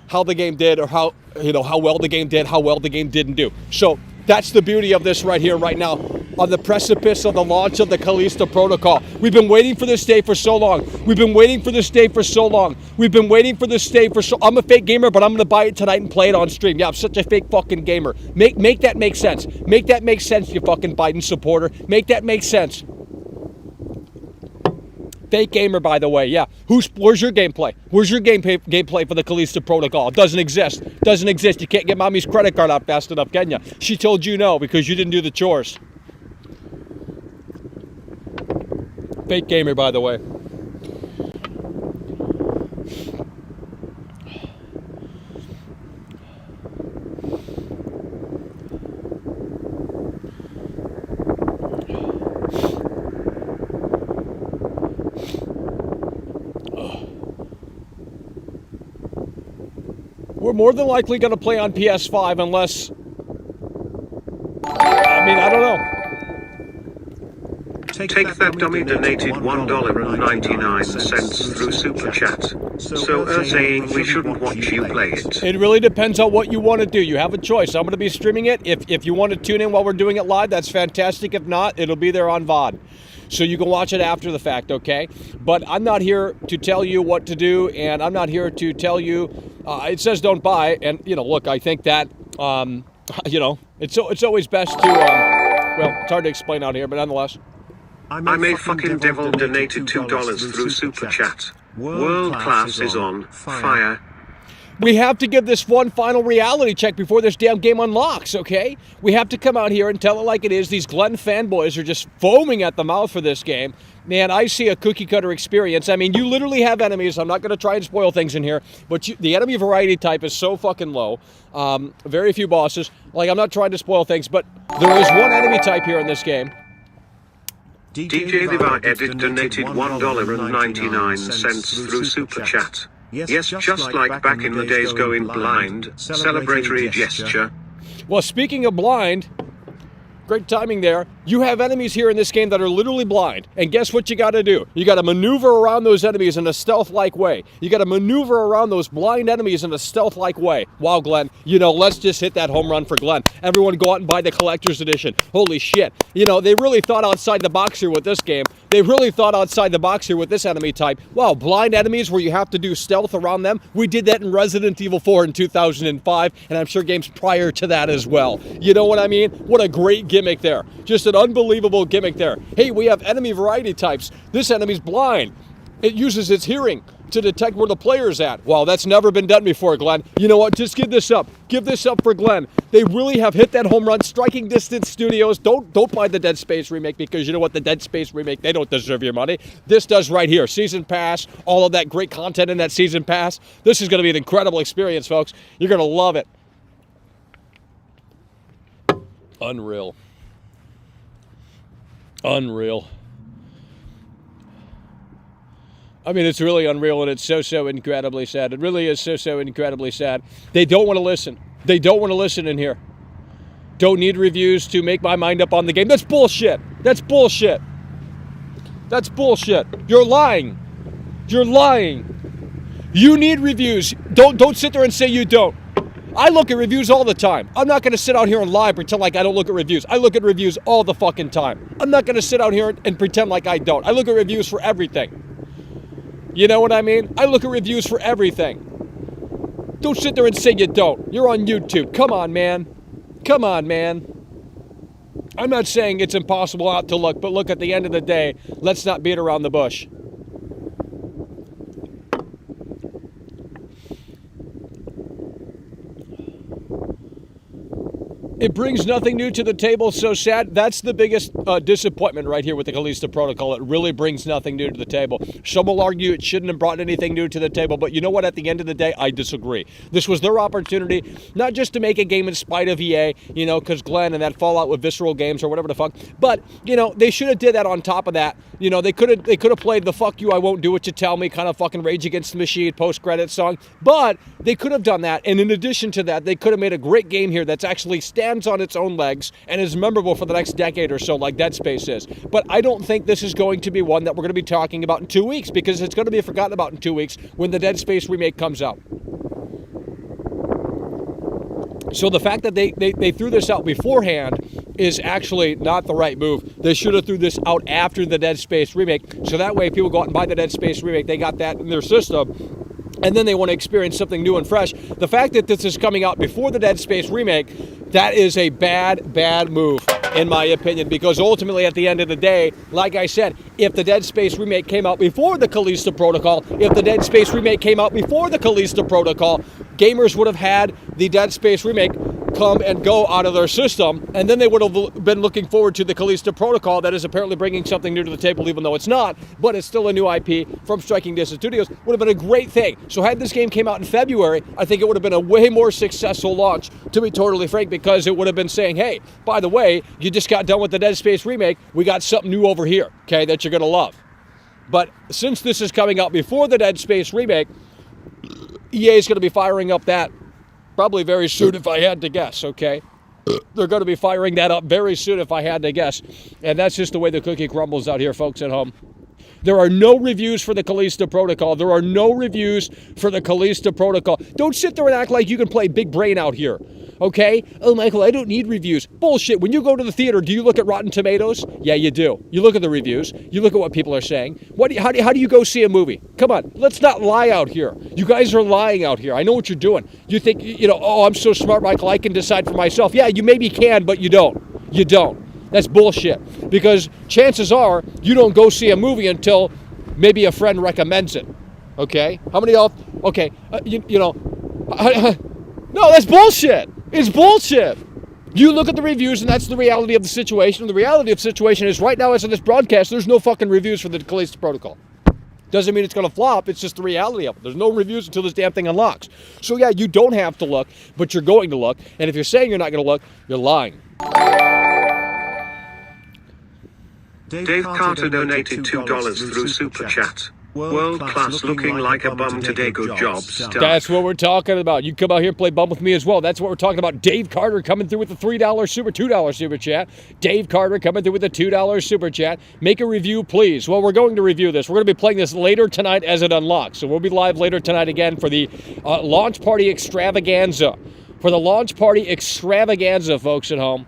how the game did, or how well the game did, how well the game didn't do. So that's the beauty of this right here, right now, on the precipice of the launch of the Callisto Protocol. We've been waiting for this day for so long. We've been waiting for this day for so long. We've been waiting for this day for so... I'm a fake gamer, but I'm going to buy it tonight and play it on stream. Yeah, I'm such a fake fucking gamer. Make that make sense. Make that make sense, you fucking Biden supporter. Make that make sense. Fake gamer, by the way, yeah. Where's your gameplay? Where's your gameplay for the Callisto Protocol? It doesn't exist. Doesn't exist. You can't get mommy's credit card out fast enough, can you? She told you no because you didn't do the chores. Fake gamer, by the way. We're more than likely going to play on PS5 unless... I don't know. Take That Dummy donated $1.99 through Super Chat. So saying we shouldn't watch you play it. It really depends on what you want to do. You have a choice. I'm going to be streaming it. If you want to tune in while we're doing it live, that's fantastic. If not, it'll be there on VOD. So you can watch it after the fact, okay? But I'm not here to tell you what to do, and I'm not here to tell you... it says don't buy, and, look, I think that, it's always best to... well, it's hard to explain out here, but nonetheless... I made fucking devil donated $2 through Super Chat. World class is on fire. We have to give this one final reality check before this damn game unlocks, okay? We have to come out here and tell it like it is. These Glenn fanboys are just foaming at the mouth for this game. Man, I see a cookie-cutter experience. I mean, you literally have enemies. I'm not going to try and spoil things in here, but the enemy variety type is so fucking low. Very few bosses. Like, I'm not trying to spoil things, but there is one enemy type here in this game. DJ Levi Edit donated $1.99 through Super Chat. Yes, just like back in the days going blind, celebratory gesture. Well, speaking of blind, great timing there. You have enemies here in this game that are literally blind. And guess what you got to do? You got to maneuver around those enemies in a stealth-like way. You got to maneuver around those blind enemies in a stealth-like way. Wow, Glenn. Let's just hit that home run for Glenn. Everyone go out and buy the collector's edition. Holy shit. They really thought outside the box here with this game. They really thought outside the box here with this enemy type. Wow, blind enemies where you have to do stealth around them. We did that in Resident Evil 4 in 2005, and I'm sure games prior to that as well. You know what I mean? What a great gimmick there. Just an unbelievable gimmick there. Hey, we have enemy variety types. This enemy's blind. It uses its hearing to detect where the player's at. Wow, that's never been done before, Glenn. You know what? Just give this up. Give this up for Glenn. They really have hit that home run. Striking Distance Studios. Don't buy the Dead Space remake, because you know what? The Dead Space remake, they don't deserve your money. This does right here. Season Pass, all of that great content in that Season Pass. This is going to be an incredible experience, folks. You're going to love it. Unreal. Unreal. I mean, it's really unreal, and it's so incredibly sad. It really is so incredibly sad. They don't want to listen. They don't want to listen in here. Don't need reviews to make my mind up on the game. That's bullshit. That's bullshit. That's bullshit. You're lying. You're lying. You need reviews. Don't sit there and say you don't. I look at reviews all the time. I'm not going to sit out here and lie and pretend like I don't look at reviews. I look at reviews all the fucking time. I'm not going to sit out here and pretend like I don't. I look at reviews for everything. You know what I mean? I look at reviews for everything. Don't sit there and say you don't. You're on YouTube. Come on, man. Come on, man. I'm not saying it's impossible not to look, but look, at the end of the day, let's not beat around the bush. It brings nothing new to the table, so sad. That's the biggest disappointment right here with the Callisto Protocol. It really brings nothing new to the table. Some will argue it shouldn't have brought anything new to the table, but you know what? At the end of the day, I disagree. This was their opportunity, not just to make a game in spite of EA, you know, because Glenn and that fallout with Visceral Games or whatever the fuck, but, you know, they should have did that on top of that. You know, they could have played the fuck you, I won't do what you tell me kind of fucking Rage Against the Machine post-credit song, but they could have done that, and in addition to that, they could have made a great game here that's actually stands on its own legs and is memorable for the next decade or so, like Dead Space is. But I don't think this is going to be one that we're going to be talking about in 2 weeks, because it's going to be forgotten about in 2 weeks when the Dead Space remake comes out. So the fact that they threw this out beforehand is actually not the right move. They should have threw this out after the Dead Space remake, so that way people go out and buy the Dead Space remake, they got that in their system, and then they want to experience something new and fresh. The fact that this is coming out before the Dead Space remake, that is a bad move, in my opinion, because ultimately at the end of the day, like I said, if the Dead Space remake came out before the Callisto Protocol, gamers would have had the Dead Space remake come and go out of their system, and then they would have been looking forward to the Callisto Protocol that is apparently bringing something new to the table, even though it's not, but it's still a new IP from Striking Distance Studios. Would have been a great thing. So had this game came out in February, I think it would have been a way more successful launch, to be totally frank, because it would have been saying, hey, by the way, you just got done with the Dead Space remake, we got something new over here, okay, that you're going to love. But since this is coming out before the Dead Space remake, EA is going to be firing up that probably very soon, if I had to guess, okay? They're going to be firing that up very soon, if I had to guess. And that's just the way the cookie crumbles out here, folks at home. There are no reviews for the Callisto Protocol. There are no reviews for the Callisto Protocol. Don't sit there and act like you can play big brain out here, okay? Oh, Michael, I don't need reviews. Bullshit. When you go to the theater, do you look at Rotten Tomatoes? Yeah, you do. You look at the reviews. You look at what people are saying. How do you go see a movie? Come on, let's not lie out here. You guys are lying out here. I know what you're doing. You think, you know, oh, I'm so smart, Michael, I can decide for myself. Yeah, you maybe can, but you don't. You don't. That's bullshit. Because chances are you don't go see a movie until maybe a friend recommends it. Okay? How many of y'all? Okay, you know. No, that's bullshit. It's bullshit. You look at the reviews, and that's the reality of the situation. And the reality of the situation is right now, as in this broadcast, there's no fucking reviews for the Callisto Protocol. Doesn't mean it's going to flop. It's just the reality of it. There's no reviews until this damn thing unlocks. So yeah, you don't have to look, but you're going to look. And if you're saying you're not going to look, you're lying. Dave Carter donated $2 through Super Chat. World class, looking like a bum today. Good job, Stark. That's what we're talking about. You come out here and play bum with me as well. That's what we're talking about. Dave Carter coming through with the $2 super chat. Dave Carter coming through with the $2 super chat. Make a review, please. Well, we're going to review this. We're going to be playing this later tonight as it unlocks. So we'll be live later tonight again for the launch party extravaganza. For the launch party extravaganza, folks at home.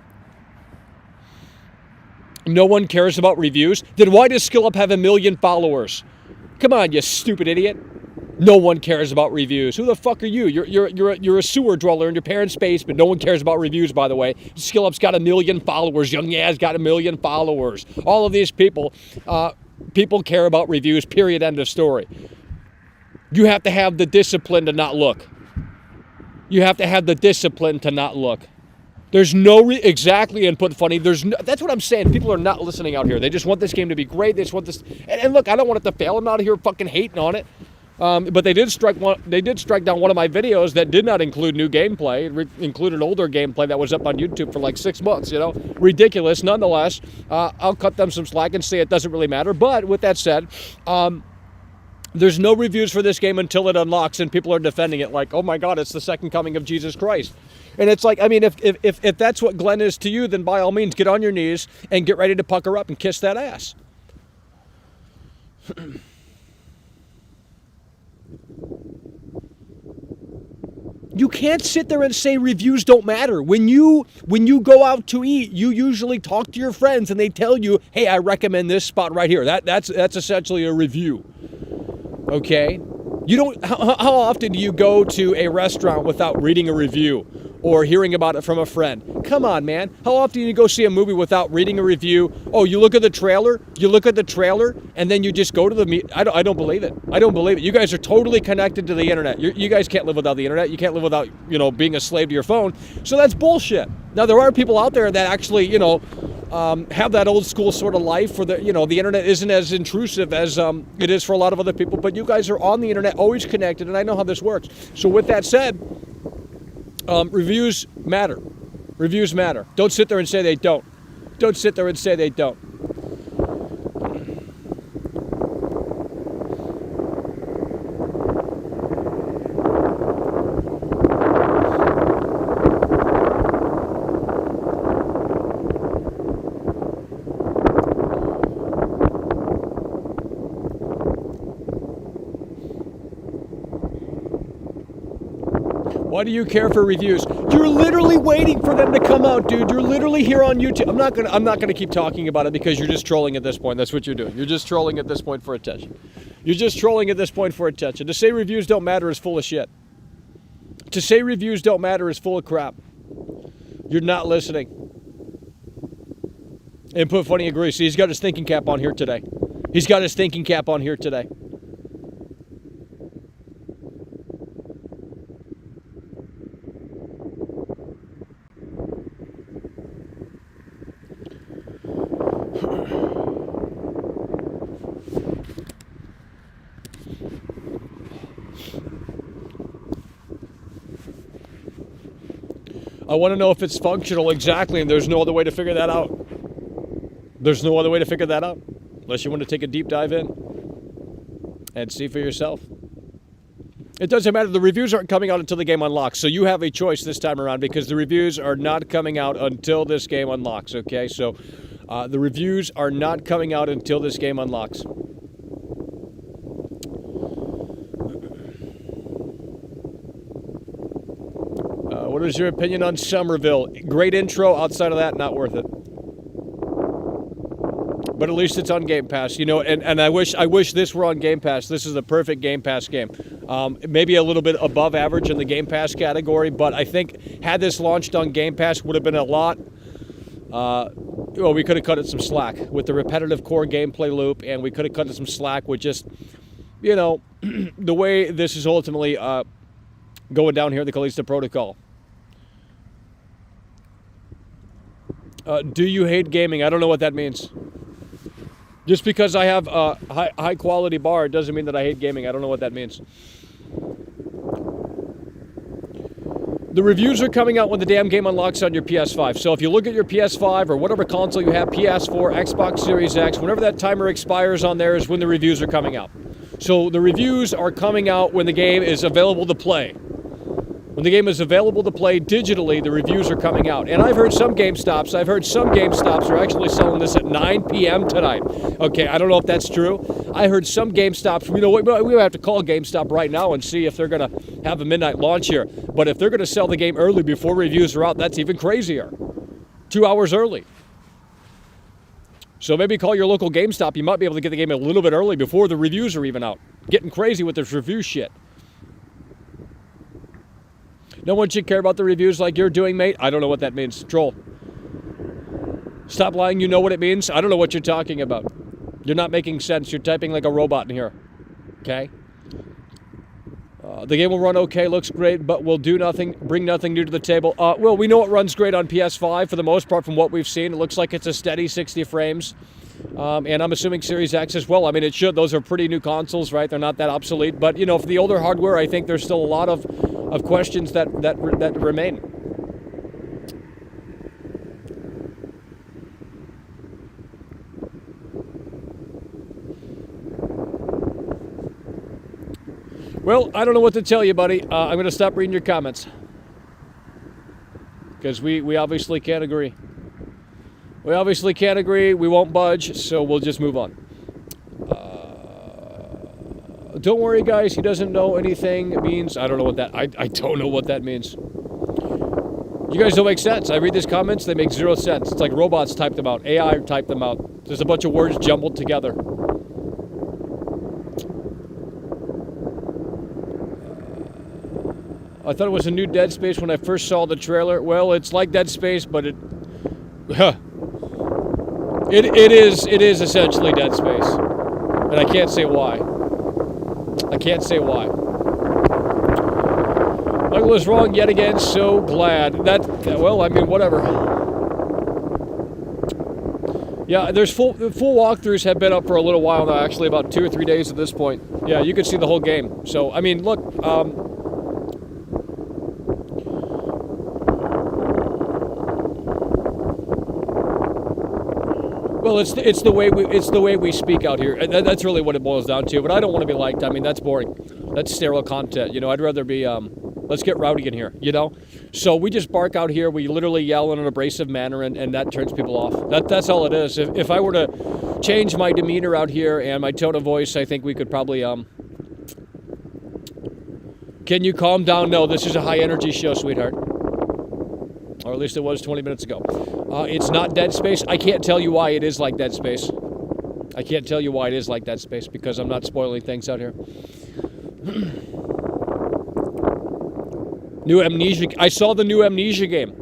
No one cares about reviews. Then why does SkillUp have 1 million followers? Come on, you stupid idiot. No one cares about reviews. Who the fuck are you? You're a sewer dweller in your parents' basement. No one cares about reviews, by the way. SkillUp's got 1 million followers. Young Yaz got 1 million followers. All of these people care about reviews, period, end of story. You have to have the discipline to not look. You have to have the discipline to not look. There's no exactly input funny. That's what I'm saying. People are not listening out here. They just want this game to be great. They just want this. And look, I don't want it to fail. I'm out here fucking hating on it. But they did strike down one of my videos that did not include new gameplay. It included older gameplay that was up on YouTube for like 6 months. You know, ridiculous. Nonetheless, I'll cut them some slack and say it doesn't really matter. But with that said, there's no reviews for this game until it unlocks, and people are defending it like, oh my God, it's the second coming of Jesus Christ. And it's like, I mean, if that's what Glenn is to you, then by all means, get on your knees and get ready to pucker up and kiss that ass. You can't sit there and say reviews don't matter. When you go out to eat, you usually talk to your friends and they tell you, hey, I recommend this spot right here. That's essentially a review. Okay? You don't. How often do you go to a restaurant without reading a review or hearing about it from a friend? Come on, man. How often do you go see a movie without reading a review? Oh, you look at the trailer. You look at the trailer, and then you just go to the. I don't believe it. I don't believe it. You guys are totally connected to the internet. You guys can't live without the internet. You can't live without being a slave to your phone. So that's bullshit. Now there are people out there that actually have that old school sort of life where the internet isn't as intrusive as it is for a lot of other people. But you guys are on the internet, always connected, and I know how this works. So with that said, reviews matter. Reviews matter. Don't sit there and say they don't. Don't sit there and say they don't. Why do you care for reviews? You're literally waiting for them to come out, dude. You're literally here on YouTube. I'm not gonna keep talking about it because you're just trolling at this point. That's what you're doing. You're just trolling at this point for attention. You're just trolling at this point for attention. To say reviews don't matter is full of shit. To say reviews don't matter is full of crap. You're not listening. Input Funny agrees. See, he's got his thinking cap on here today. He's got his thinking cap on here today. I want to know if it's functional exactly, and there's no other way to figure that out. There's no other way to figure that out, unless you want to take a deep dive in and see for yourself. It doesn't matter. The reviews aren't coming out until the game unlocks, so you have a choice this time around because the reviews are not coming out until this game unlocks, okay? So the reviews are not coming out until this game unlocks. What is your opinion on Somerville? Great intro. Outside of that, not worth it. But at least it's on Game Pass, and I wish this were on Game Pass. This is the perfect Game Pass game. Maybe a little bit above average in the Game Pass category, but I think had this launched on Game Pass, would have been a lot. We could have cut it some slack with the repetitive core gameplay loop, and we could have cut it some slack with just, the way this is ultimately going down here, the Callisto Protocol. Do you hate gaming? I don't know what that means. Just because I have a high quality bar doesn't mean that I hate gaming. I don't know what that means. The reviews are coming out when the damn game unlocks on your PS5. So if you look at your PS5 or whatever console you have, PS4, Xbox Series X, whenever that timer expires on there is when the reviews are coming out. So the reviews are coming out when the game is available to play. When the game is available to play digitally, the reviews are coming out. And I've heard some GameStops are actually selling this at 9 p.m. tonight. Okay, I don't know if that's true. I heard some GameStops, we have to call GameStop right now and see if they're going to have a midnight launch here. But if they're going to sell the game early before reviews are out, that's even crazier. 2 hours early. So maybe call your local GameStop. You might be able to get the game a little bit early before the reviews are even out. Getting crazy with this review shit. No one should care about the reviews like you're doing, mate. I don't know what that means. Troll. Stop lying. You know what it means? I don't know what you're talking about. You're not making sense. You're typing like a robot in here. Okay? The game will run okay, looks great, but will do nothing, bring nothing new to the table. Well, we know it runs great on PS5 for the most part from what we've seen. It looks like it's a steady 60 frames. And I'm assuming Series X as well. I mean, it should. Those are pretty new consoles, right? They're not that obsolete. But, you know, for the older hardware, I think there's still a lot of questions that remain. Well, I don't know what to tell you, buddy. I'm going to stop reading your comments. Because we obviously can't agree. We obviously can't agree. We won't budge, so we'll just move on. Don't worry, guys. He doesn't know anything. It means... I don't know what that... I don't know what that means. You guys don't make sense. I read these comments. They make zero sense. It's like robots typed them out. AI typed them out. There's a bunch of words jumbled together. I thought it was a new Dead Space when I first saw the trailer. Well, it's like Dead Space, but it is essentially Dead Space. And I can't say why. I can't say why. Michael was wrong yet again, so glad. Well, I mean, whatever. Yeah, there's full walkthroughs have been up for a little while now, actually, about 2 or 3 days at this point. Yeah, you can see the whole game. So, I mean, look, well, it's the way we speak out here. That's really what it boils down to. But I don't want to be liked. I mean, that's boring. That's sterile content. You know, I'd rather be let's get rowdy in here. You know, so we just bark out here. We literally yell in an abrasive manner, and that turns people off. That's all it is. If I were to change my demeanor out here and my tone of voice, I think we could probably Can you calm down? No, this is a high energy show, sweetheart. Or at least it was 20 minutes ago. It's not Dead Space. I can't tell you why it is like Dead Space. I can't tell you why it is like Dead Space because I'm not spoiling things out here. New Amnesia. I saw the new Amnesia game.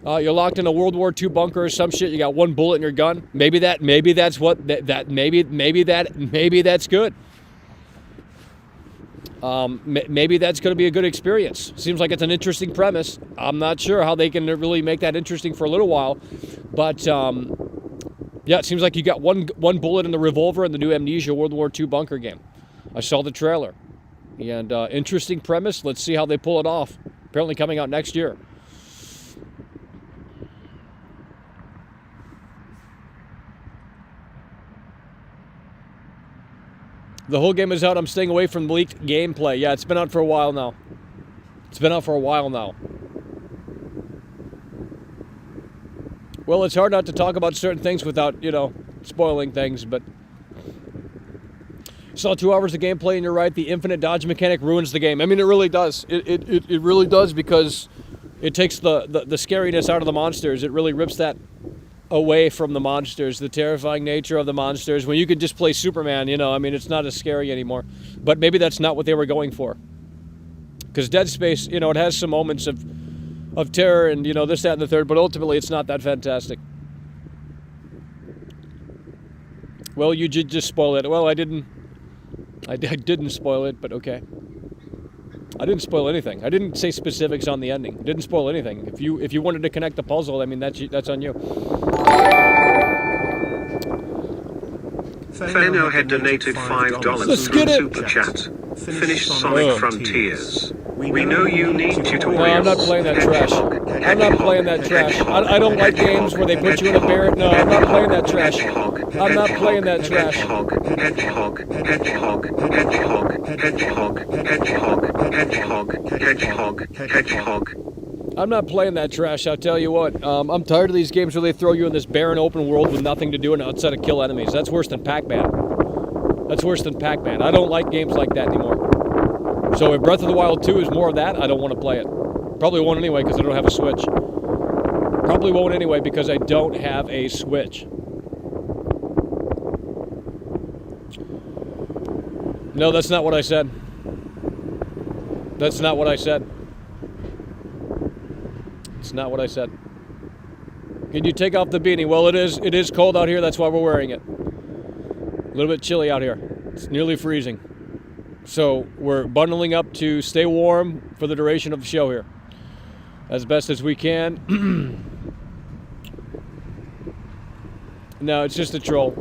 You're locked in a World War II bunker or some shit. You got one bullet in your gun. Maybe that's good. Maybe that's going to be a good experience. Seems like it's an interesting premise. I'm not sure how they can really make that interesting for a little while, but yeah, it seems like you got one bullet in the revolver in the new Amnesia World War II bunker game. I saw the trailer, and interesting premise. Let's see how they pull it off. Apparently coming out next year. The whole game is out. I'm staying away from leaked gameplay. Yeah, it's been out for a while now. Well, it's hard not to talk about certain things without, you know, spoiling things, but... Saw 2 hours of gameplay, and you're right, the infinite dodge mechanic ruins the game. I mean, it really does. It really does because it takes the scariness out of the monsters. It really rips that away from the monsters, the terrifying nature of the monsters. When you could just play Superman, you know, I mean, it's not as scary anymore. But maybe that's not what they were going for. Because Dead Space, you know, it has some moments of terror and, you know, this, that, and the third, but ultimately it's not that fantastic. Well, you did just spoil it. Well, I didn't spoil it, but okay. I didn't spoil anything. I didn't say specifics on the ending. I didn't spoil anything. If you wanted to connect the puzzle, I mean, that's on you. Fano had donated $5 Let's get it. Super Chat. Finish Sonic Frontiers. We know you need tutorials. No, I'm not playing that trash. I'm not playing that trash. I don't like games where they put you in a bear. No, I'm not playing that trash. I'm not playing that trash. I'm not playing that trash, I'll tell you what. I'm tired of these games where they throw you in this barren open world with nothing to do and outside of kill enemies. That's worse than Pac-Man. That's worse than Pac-Man. I don't like games like that anymore. So if Breath of the Wild 2 is more of that, I don't want to play it. Probably won't anyway because I don't have a Switch. Probably won't anyway because I don't have a Switch. No, that's not what I said. That's not what I said. It's not what I said. Can you take off the beanie? Well, it is cold out here. That's why we're wearing it. A little bit chilly out here. It's nearly freezing. So we're bundling up to stay warm for the duration of the show here, as best as we can. No, it's just a troll.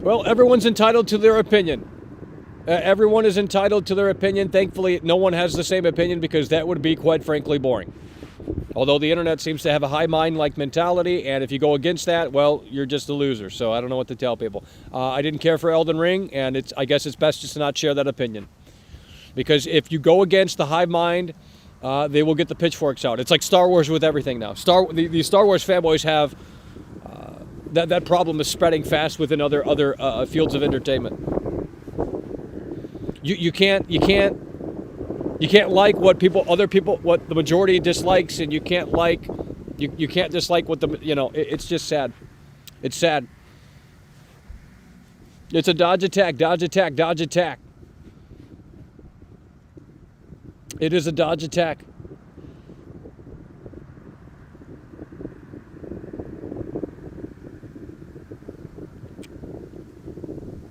Well, everyone's entitled to their opinion. Everyone is entitled to their opinion. Thankfully, no one has the same opinion because that would be, quite frankly, boring. Although the internet seems to have a high mind-like mentality, and if you go against that, well, you're just a loser. So I don't know what to tell people. I didn't care for Elden Ring, and I guess it's best just to not share that opinion. Because if you go against the hive mind, they will get the pitchforks out. It's like Star Wars with everything now. The Star Wars fanboys have that problem is spreading fast within other fields of entertainment. You can't like what what the majority dislikes, and you can't dislike what it's just sad. It's sad. It's a dodge attack. It is a dodge attack.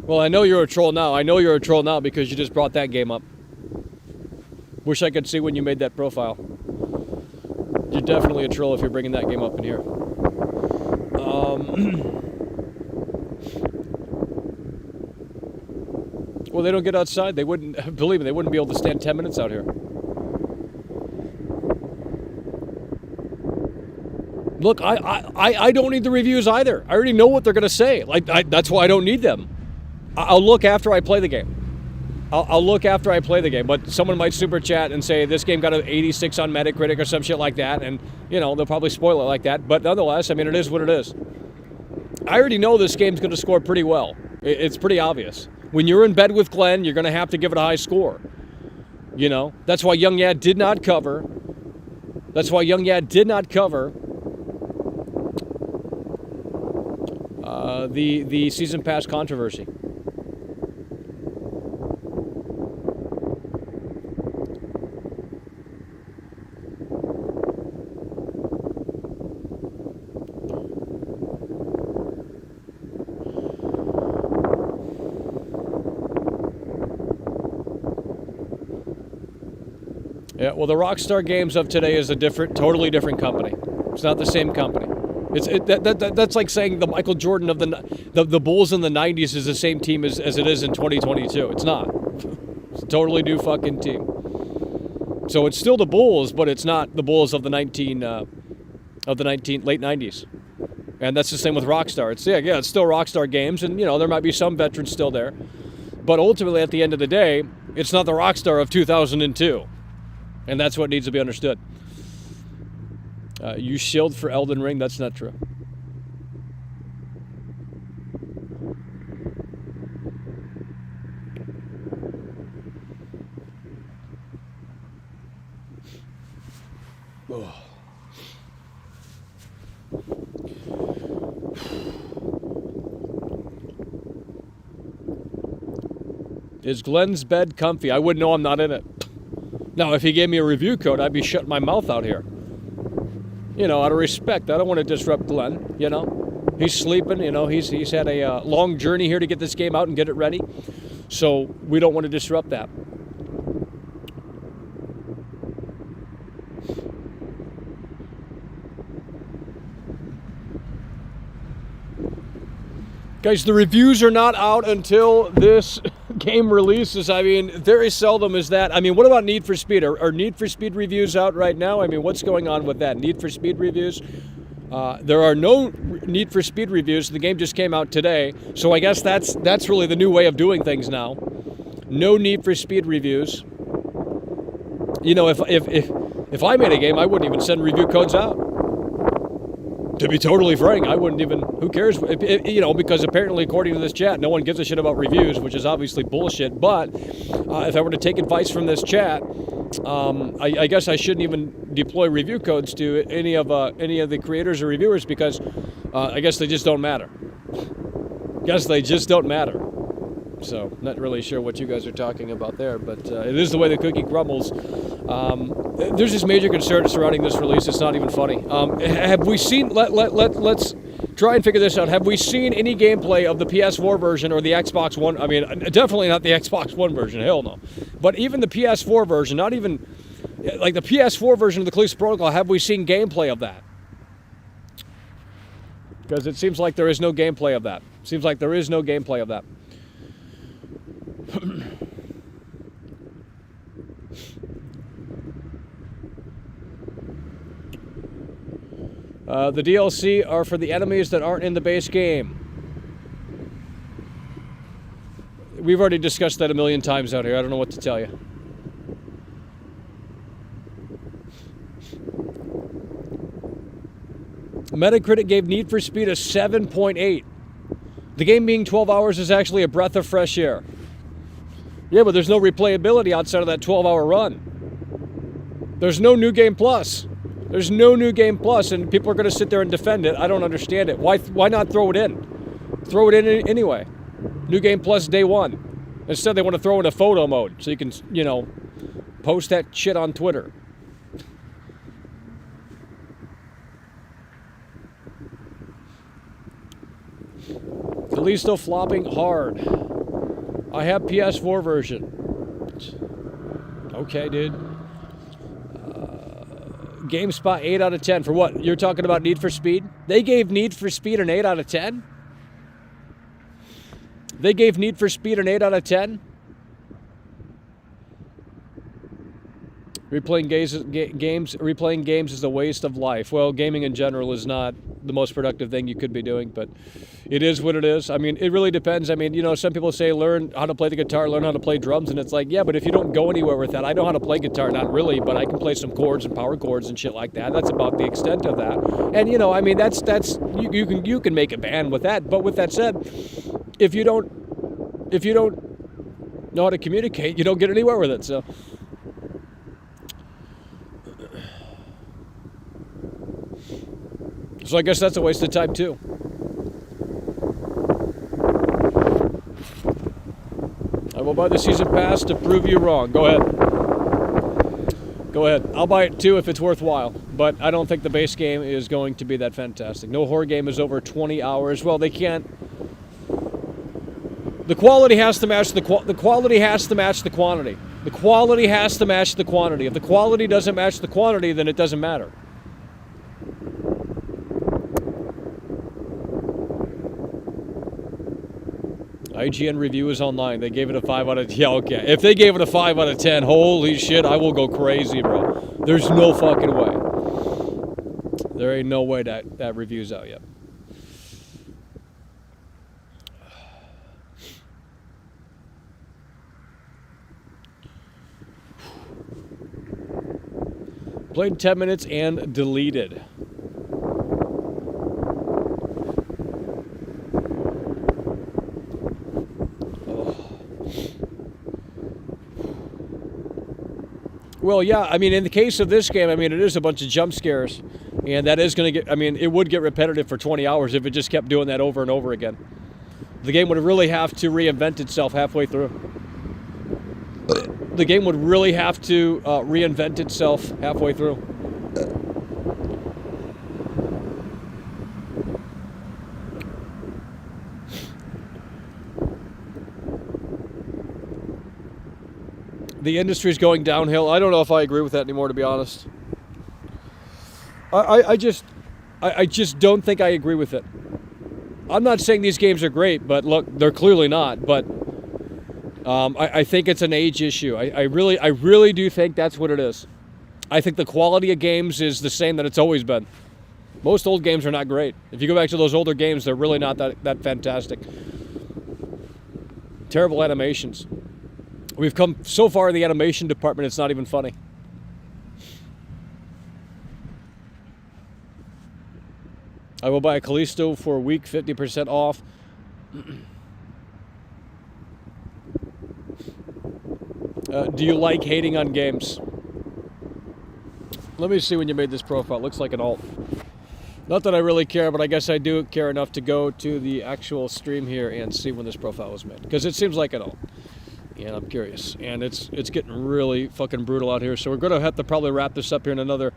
Well, I know you're a troll now. I know you're a troll now because you just brought that game up. Wish I could see when you made that profile. You're definitely a troll if you're bringing that game up in here. Well, they don't get outside. They wouldn't, believe me, they wouldn't be able to stand 10 minutes out here. Look, I don't need the reviews either. I already know what they're going to say. That's why I don't need them. I'll look after I play the game. I'll look after I play the game, but someone might super chat and say this game got an 86 on Metacritic or some shit like that, and they'll probably spoil it like that. But nonetheless, I mean, it is what it is. I already know this game's going to score pretty well. It's pretty obvious. When you're in bed with Glenn, you're going to have to give it a high score. That's why Young Yad did not cover. The season pass controversy. Yeah, well, the Rockstar Games of today is a totally different company. It's not the same company. That's like saying the Michael Jordan of the Bulls in the 90s is the same team as it is in 2022. It's not. It's a totally new fucking team. So it's still the Bulls, but it's not the Bulls of the late 90s. And that's the same with Rockstar. It's still Rockstar Games, and there might be some veterans still there. But ultimately, at the end of the day, it's not the Rockstar of 2002. And that's what needs to be understood. You shilled for Elden Ring? That's not true. Oh. Is Glenn's bed comfy? I wouldn't know, I'm not in it. Now, if he gave me a review code, I'd be shutting my mouth out here. Out of respect. I don't want to disrupt Glenn, He's sleeping, he's had a long journey here to get this game out and get it ready. So we don't want to disrupt that. Guys, the reviews are not out until this game releases. I mean, very seldom is that. I mean, what about Need for Speed? Are Need for Speed reviews out right now? I mean, what's going on with that? Need for Speed reviews? There are no Need for Speed reviews. The game just came out today. So I guess that's really the new way of doing things now. No Need for Speed reviews. If I made a game, I wouldn't even send review codes out. To be totally frank, I wouldn't even, who cares, because apparently according to this chat, no one gives a shit about reviews, which is obviously bullshit, but if I were to take advice from this chat, I guess I shouldn't even deploy review codes to any of the creators or reviewers because I guess they just don't matter. So, not really sure what you guys are talking about there, but it is the way the cookie crumbles. There's this major concern surrounding this release. It's not even funny. Have we seen? Let's try and figure this out. Have we seen any gameplay of the PS4 version or the Xbox One? I mean, definitely not the Xbox One version. Hell no. But even the PS4 version, not even like the PS4 version of the Callisto Protocol. Have we seen gameplay of that? Because it seems like there is no gameplay of that. Seems like there is no gameplay of that. The DLC are for the enemies that aren't in the base game. We've already discussed that a million times out here. I don't know what to tell you. Metacritic gave Need for Speed a 7.8. The game being 12 hours is actually a breath of fresh air. Yeah, but there's no replayability outside of that 12-hour run. There's no New Game Plus. There's no New Game Plus, and people are going to sit there and defend it. I don't understand it. Why not throw it in? Throw it in anyway. New Game Plus day one. Instead, they want to throw in a photo mode so you can, you know, post that shit on Twitter. Callisto flopping hard. I have PS4 version. Okay, dude. GameSpot 8 out of 10. For what? You're talking about Need for Speed? They gave Need for Speed an 8 out of 10? They gave Need for Speed an 8 out of 10? Replaying games is a waste of life. Well, gaming in general is not the most productive thing you could be doing, but it is what it is. I mean, it really depends. I mean, you know, some people say learn how to play the guitar, learn how to play drums, and it's like, yeah, but if you don't go anywhere with that, I know how to play guitar, not really, but I can play some chords and power chords and shit like that. That's about the extent of that. And you know, I mean, that's you can make a band with that. But with that said, if you don't know how to communicate, you don't get anywhere with it. So. So I guess that's a waste of time too. I will buy the season pass to prove you wrong. Go ahead. Go ahead. I'll buy it too if it's worthwhile. But I don't think the base game is going to be that fantastic. No horror game is over 20 hours. Well, they can't. The quality has to match the quality has to match the quantity. The quality has to match the quantity. If the quality doesn't match the quantity, then it doesn't matter. IGN review is online. They gave it a 5 out of 10. Yeah, okay. If they gave it a 5 out of 10, holy shit, I will go crazy, bro. There's no fucking way. There ain't no way that review's out yet. Played 10 minutes and deleted. Well, yeah, I mean, in the case of this game, I mean, it is a bunch of jump scares, and that is going to get, I mean, it would get repetitive for 20 hours if it just kept doing that over and over again. The game would really have to reinvent itself halfway through. The game would really have to reinvent itself halfway through. The industry's going downhill. I don't know if I agree with that anymore, to be honest. I just don't think I agree with it. I'm not saying these games are great, but look, they're clearly not. But I think it's an age issue. I really do think that's what it is. I think the quality of games is the same that it's always been. Most old games are not great. If you go back to those older games, they're really not that fantastic. Terrible animations. We've come so far in the animation department, it's not even funny. I will buy a Callisto for a week, 50% off. Do you like hating on games? Let me see when you made this profile. Looks like an alt. Not that I really care, but I guess I do care enough to go to the actual stream here and see when this profile was made. Because it seems like an alt. And I'm curious. And it's getting really fucking brutal out here. So we're going to have to probably wrap this up here in another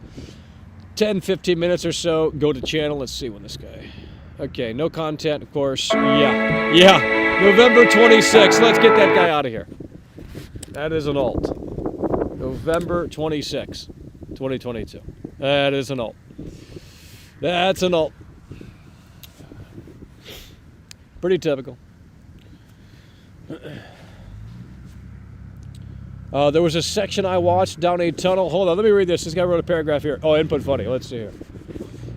10, 15 minutes or so. Go to channel. Let's see when this guy... Okay, no content, of course. Yeah. November 26th. Let's get that guy out of here. That is an alt. November 26th, 2022. That is an alt. That's an alt. Pretty typical. There was a section I watched down a tunnel. Hold on, let me read this. This guy wrote a paragraph here. Oh, input funny. Let's see here.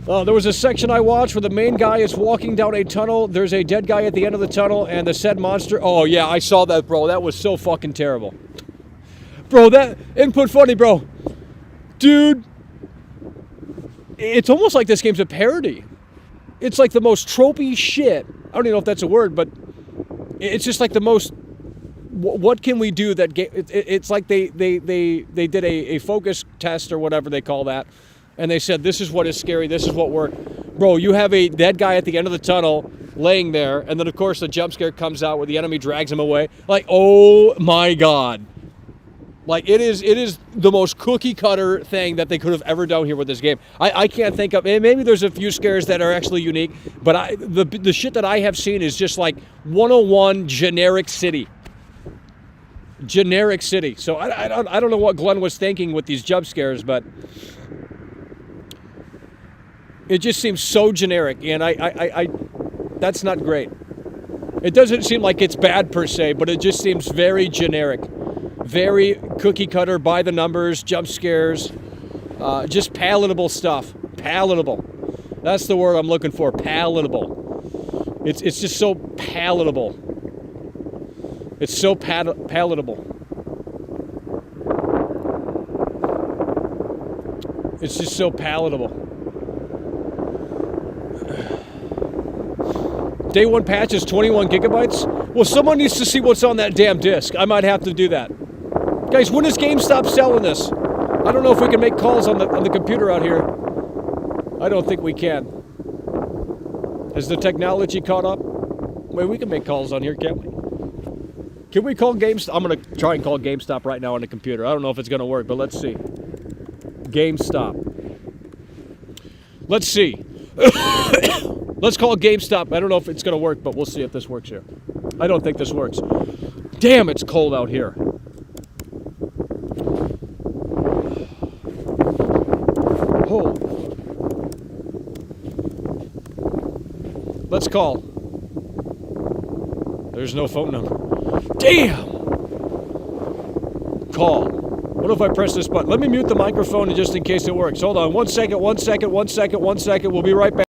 There was a section I watched where the main guy is walking down a tunnel. There's a dead guy at the end of the tunnel, and the said monster... Oh, yeah, I saw that, bro. That was so fucking terrible. Bro, that... Input funny, bro. Dude. It's almost like this game's a parody. It's like the most tropey shit. I don't even know if that's a word, but... It's just like the most... What can we do that... It's like they did a focus test or whatever they call that. And they said, this is what is scary, this is what worked. Bro, you have a dead guy at the end of the tunnel laying there, and then, of course, the jump scare comes out where the enemy drags him away. Like, oh, my God. Like, it is the most cookie-cutter thing that they could have ever done here with this game. I can't think of... Maybe there's a few scares that are actually unique, but the shit that I have seen is just, like, 101 generic city. Generic city. So I don't know what Glenn was thinking with these jump scares, but... It just seems so generic, and that's not great. It doesn't seem like it's bad per se, but it just seems very generic. Very cookie cutter, by the numbers, jump scares, just palatable stuff. Palatable. That's the word I'm looking for, palatable. It's just so palatable. It's so palatable. It's just so palatable. Day one patch is 21 gigabytes? Well, someone needs to see what's on that damn disc. I might have to do that. Guys, when is GameStop selling this? I don't know if we can make calls on the computer out here. I don't think we can. Has the technology caught up? Wait, we can make calls on here, can't we? Can we call GameStop? I'm going to try and call GameStop right now on the computer. I don't know if it's going to work, but let's see. GameStop. Let's see. Let's call GameStop. I don't know if it's going to work, but we'll see if this works here. I don't think this works. Damn, it's cold out here. Oh. Let's call. There's no phone number. Damn! Call. What if I press this button? Let me mute the microphone just in case it works. Hold on. 1 second, 1 second, 1 second, 1 second. We'll be right back.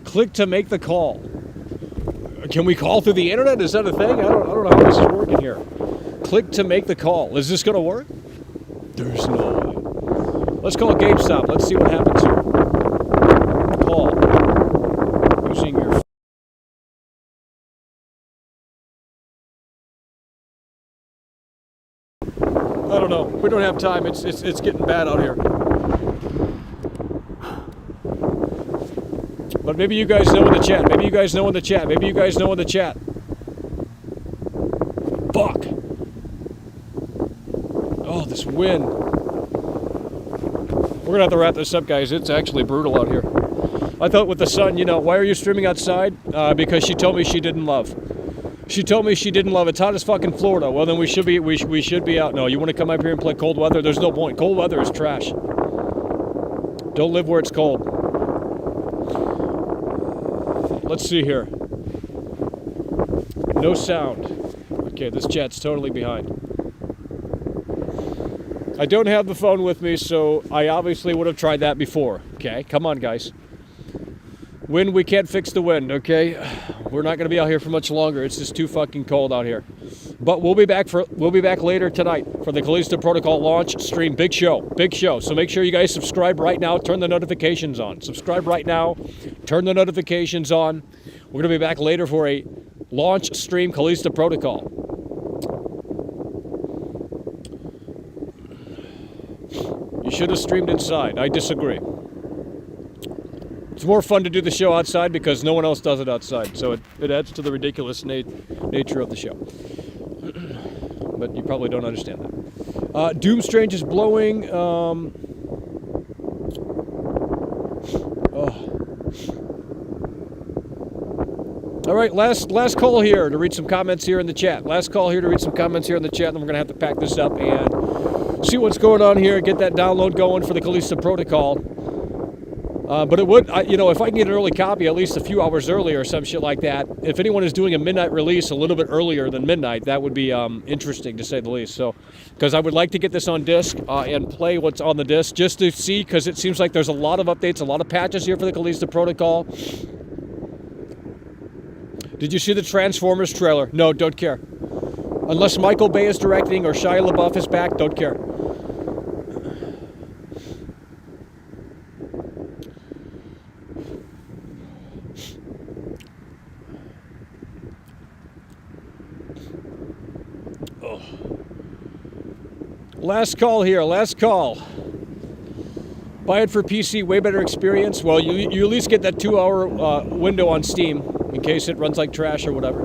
Click to make the call. Can we call through the internet? Is that a thing? I don't know how this is working here. Click to make the call. Is this going to work? There's no way. Let's call GameStop. Let's see what happens here. Call. Using your... I don't know. We don't have time. It's getting bad out here. But maybe you guys know in the chat. Maybe you guys know in the chat. Maybe you guys know in the chat. Fuck. Oh, this wind. We're going to have to wrap this up, guys. It's actually brutal out here. I thought with the sun, you know, why are you streaming outside? Because she told me she didn't love. She told me she didn't love. It's hot as fucking Florida. Well, then we should be out. No, you want to come up here and play cold weather? There's no point. Cold weather is trash. Don't live where it's cold. Let's see here. No sound. Okay, this chat's totally behind. I don't have the phone with me, so I obviously would have tried that before. Okay, come on, guys. Wind, we can't fix the wind, okay? We're not going to be out here for much longer. It's just too fucking cold out here. But we'll be back later tonight for the Callisto Protocol launch stream. Big show. So make sure you guys subscribe right now. Turn the notifications on. Subscribe right now. Turn the notifications on. We're going to be back later for a launch stream Callisto Protocol. You should have streamed inside. I disagree. It's more fun to do the show outside because no one else does it outside. So it adds to the ridiculous nature of the show. But you probably don't understand that. Doom Strange is blowing. All right, last call here to read some comments here in the chat. Last call here to read some comments here in the chat, and then we're going to have to pack this up and see what's going on here, get that download going for the Callisto Protocol. But it would, if I can get an early copy, at least a few hours earlier or some shit like that, if anyone is doing a midnight release a little bit earlier than midnight, that would be interesting to say the least. So, because I would like to get this on disc and play what's on the disc just to see, because it seems like there's a lot of updates, a lot of patches here for the Callisto Protocol. Did you see the Transformers trailer? No, don't care. Unless Michael Bay is directing or Shia LaBeouf is back, don't care. Oh. Last call here, last call. Buy it for PC, way better experience. Well, you at least get that 2-hour window on Steam in case it runs like trash or whatever.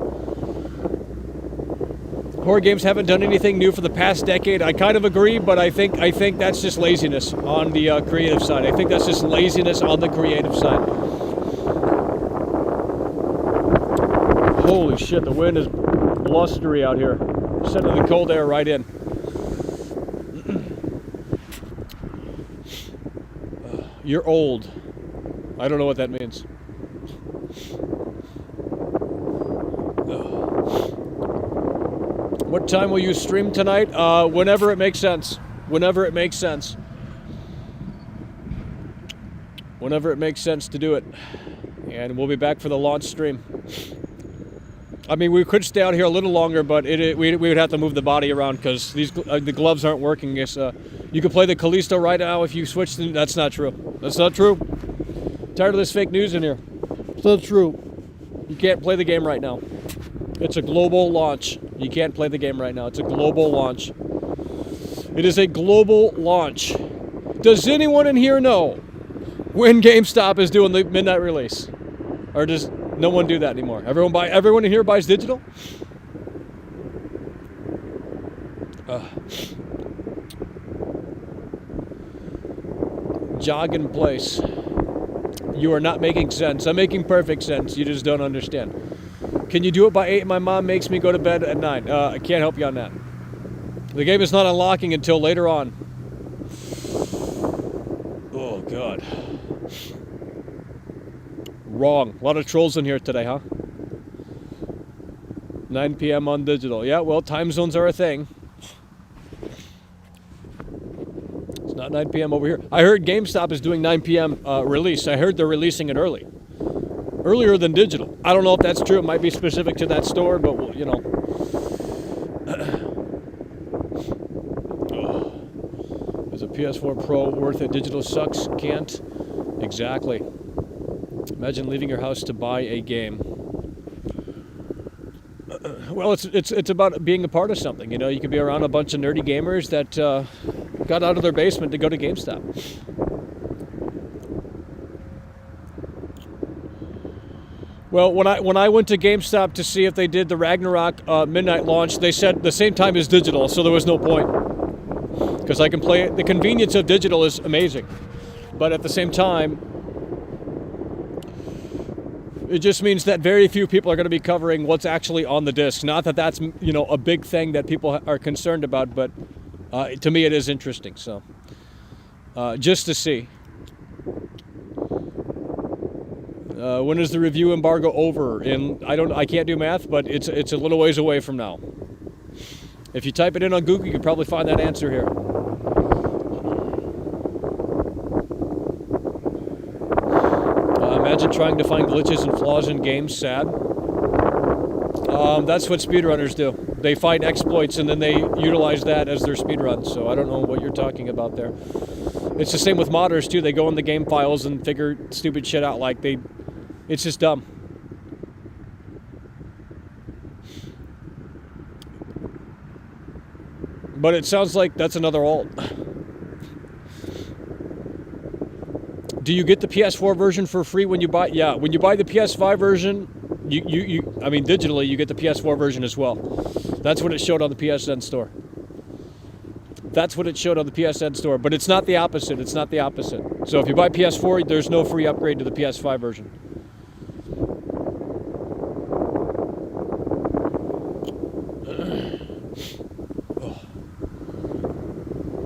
Horror games haven't done anything new for the past decade. I kind of agree, but I think that's just laziness on the creative side. I think that's just laziness on the creative side. Holy shit, the wind is blustery out here. Sending the cold air right in. You're old. I don't know what that means. What time will you stream tonight? Whenever it makes sense. Whenever it makes sense. Whenever it makes sense to do it. And we'll be back for the launch stream. I mean, we could stay out here a little longer, but we would have to move the body around because the gloves aren't working. You could play the Callisto right now if you switch them. That's not true. That's not true. Tired of this fake news in here. It's not true. You can't play the game right now. It's a global launch. You can't play the game right now. It's a global launch. It is a global launch. Does anyone in here know when GameStop is doing the midnight release? Or does no one do that anymore? Everyone in here buys digital? Jog in place. You are not making sense. I'm making perfect sense. You just don't understand. Can you do it by 8? My mom makes me go to bed at 9. I can't help you on that. The game is not unlocking until later on. Oh, God. Wrong. A lot of trolls in here today, huh? 9 p.m. on digital. Yeah, well, time zones are a thing. It's not 9 p.m. over here. I heard GameStop is doing 9 p.m. Release. I heard they're releasing it early. Earlier than digital. I don't know if that's true. It might be specific to that store, but, well, you know. Is a PS4 Pro worth it? Digital sucks. Can't. Exactly. Imagine leaving your house to buy a game. Well, it's about being a part of something. You know, you could be around a bunch of nerdy gamers that got out of their basement to go to GameStop. Well, when I went to GameStop to see if they did the Ragnarok midnight launch, they said the same time as digital, so there was no point. Because I can play it. The convenience of digital is amazing. But at the same time, it just means that very few people are going to be covering what's actually on the disc. Not that that's, you know, a big thing that people are concerned about, but to me it is interesting. So, just to see. When is the review embargo over? And I can't do math, but it's a little ways away from now. If you type it in on Google, you can probably find that answer here. Imagine trying to find glitches and flaws in games. Sad. That's what speedrunners do. They find exploits and then they utilize that as their speedrun. So I don't know what you're talking about there. It's the same with modders too. They go in the game files and figure stupid shit out. It's just dumb. But it sounds like that's another alt. Do you get the PS4 version for free when you buy? Yeah, when you buy the PS5 version, I mean, digitally, you get the PS4 version as well. That's what it showed on the PSN store. That's what it showed on the PSN store, but it's not the opposite. It's not the opposite. So if you buy PS4, there's no free upgrade to the PS5 version.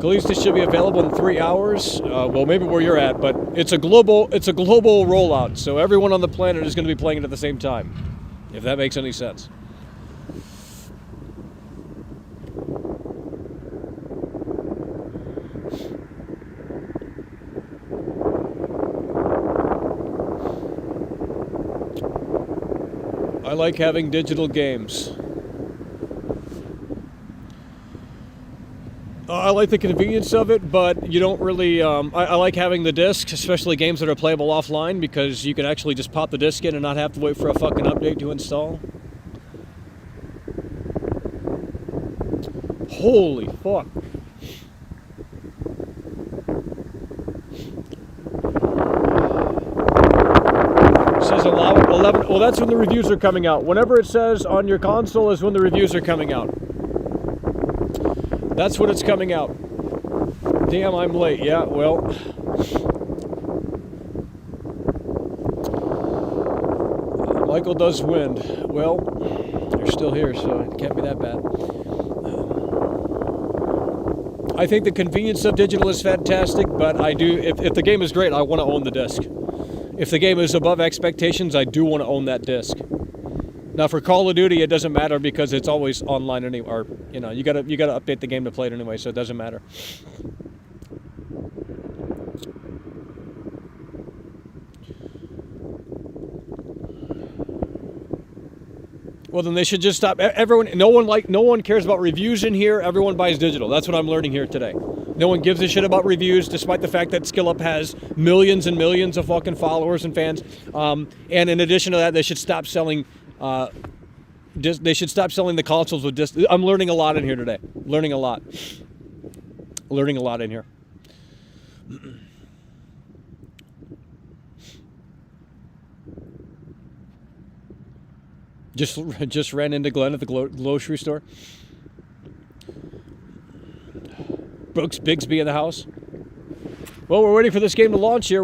Callisto should be available in 3 hours. Well, maybe where you're at, but it's a global rollout. So everyone on the planet is going to be playing it at the same time, if that makes any sense. I like having digital games. I like the convenience of it, but you don't really... I like having the disc, especially games that are playable offline, because you can actually just pop the disc in and not have to wait for a fucking update to install. Holy fuck. It says 11... Well, that's when the reviews are coming out. Whenever it says on your console is when the reviews are coming out. That's when it's coming out. Damn, I'm late. Yeah, well. Michael does win. Well, you're still here, so it can't be that bad. I think the convenience of digital is fantastic, but I do, if the game is great, I want to own the disc. If the game is above expectations, I do want to own that disc. Now for Call of Duty, it doesn't matter because it's always online anyway. Or you know, you gotta update the game to play it anyway, so it doesn't matter. Well, then they should just stop. Everyone, no one cares about reviews in here. Everyone buys digital. That's what I'm learning here today. No one gives a shit about reviews, despite the fact that SkillUp has millions and millions of fucking followers and fans. And in addition to that, they should stop selling. They should stop selling the consoles with discs. I'm learning a lot in here today. Learning a lot in here. Just ran into Glenn at the grocery store. Brooks Bigsby in the house. Well, we're waiting for this game to launch here.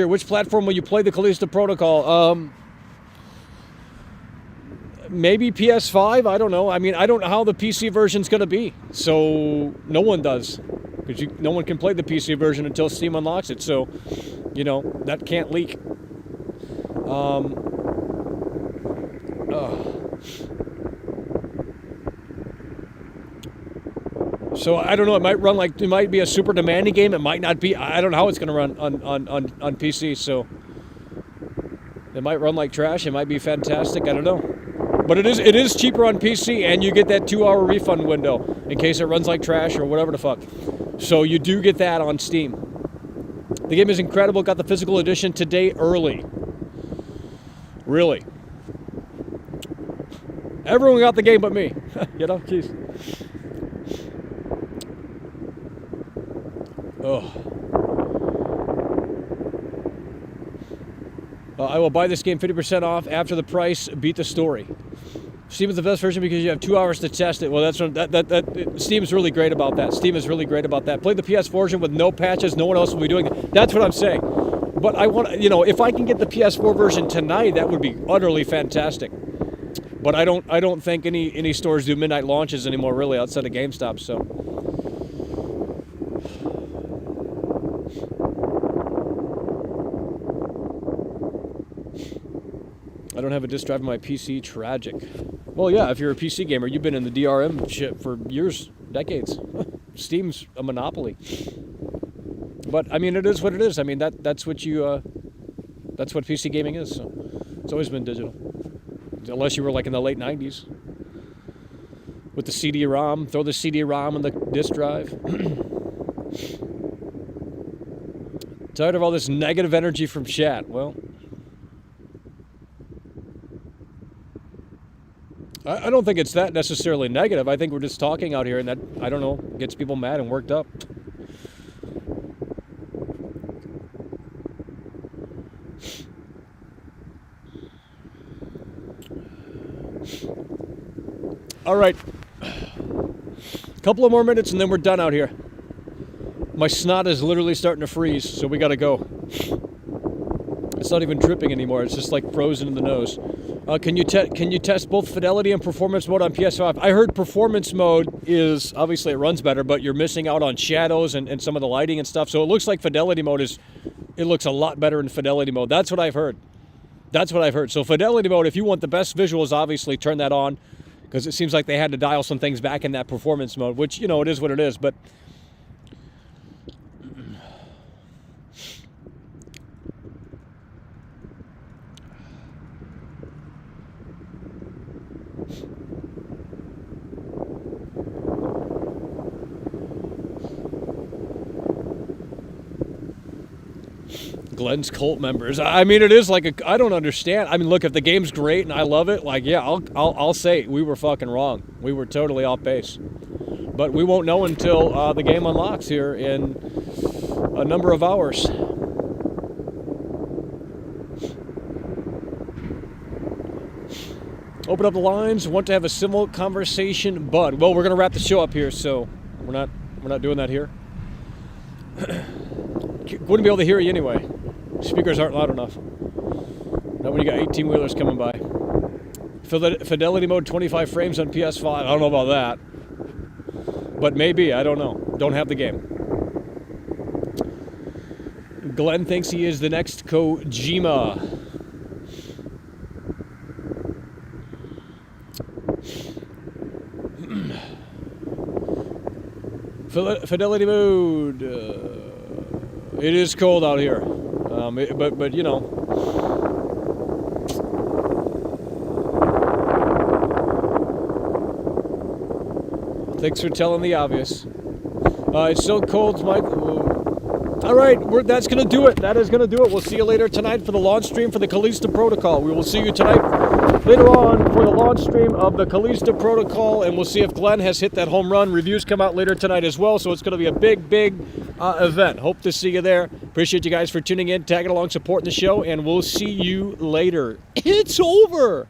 Which platform will you play the Callisto Protocol? Maybe PS5. I don't know. I mean, I don't know how the PC version's going to be. So no one does, because no one can play the PC version until Steam unlocks it. So, you know, that can't leak. So I don't know. It might be a super demanding game. It might not be. I don't know how it's going to run on PC. So it might run like trash. It might be fantastic. I don't know. But it is cheaper on PC, and you get that 2-hour refund window in case it runs like trash or whatever the fuck. So you do get that on Steam. The game is incredible. Got the physical edition today early. Really. Everyone got the game but me. You know, jeez. Oh. I will buy this game 50% off after the price. Beat the story. Steam is the best version because you have 2 hours to test it. Well, that's Steam's really great about that. Steam is really great about that. Play the PS4 version with no patches. No one else will be doing it. That's what I'm saying. But I want, you know, if I can get the PS4 version tonight, that would be utterly fantastic. But I don't think any stores do midnight launches anymore, really, outside of GameStop. So. I don't have a disk drive in my PC. Tragic. Well, yeah, if you're a PC gamer, you've been in the DRM shit for years, decades. Steam's a monopoly. But I mean, it is what it is. I mean, that's what PC gaming is. So it's always been digital, unless you were like in the late '90s with the CD-ROM. Throw the CD-ROM in the disk drive. Tired of all this negative energy from chat. Well. I don't think it's that necessarily negative. I think we're just talking out here, and that, I don't know, gets people mad and worked up. All right. Couple of more minutes and then we're done out here. My snot is literally starting to freeze, so we gotta go. It's not even dripping anymore. It's just like frozen in the nose. Can you test both fidelity and performance mode on PS5? I heard performance mode is, obviously it runs better, but you're missing out on shadows and some of the lighting and stuff. So it looks like fidelity mode it looks a lot better in fidelity mode. That's what I've heard. That's what I've heard. So fidelity mode, if you want the best visuals, obviously turn that on, because it seems like they had to dial some things back in that performance mode, which, you know, it is what it is, but Glenn's cult members. I mean, it is like I don't understand. I mean, look, if the game's great and I love it, like, yeah, I'll say we were fucking wrong. We were totally off base. But we won't know until the game unlocks here in a number of hours. Open up the lines. Want to have a civil conversation, bud. Well, we're gonna wrap the show up here, so we're not doing that here. Wouldn't be able to hear you anyway. Speakers aren't loud enough. Not when you got 18-wheelers coming by. Fidelity mode 25 frames on PS5. I don't know about that. But maybe, I don't know. Don't have the game. Glenn thinks he is the next Kojima. Fidelity mode. It is cold out here, but you know. Thanks for telling the obvious. It's so cold, Mike. All right, that's gonna do it. That is gonna do it. We'll see you later tonight for the launch stream for the Callisto Protocol. We will see you tonight later on for the launch stream of the Callisto Protocol, and we'll see if Glenn has hit that home run. Reviews come out later tonight as well, so it's going to be a big event. Hope to see you there. Appreciate you guys for tuning in, tagging along, supporting the show, and we'll see you later. It's over.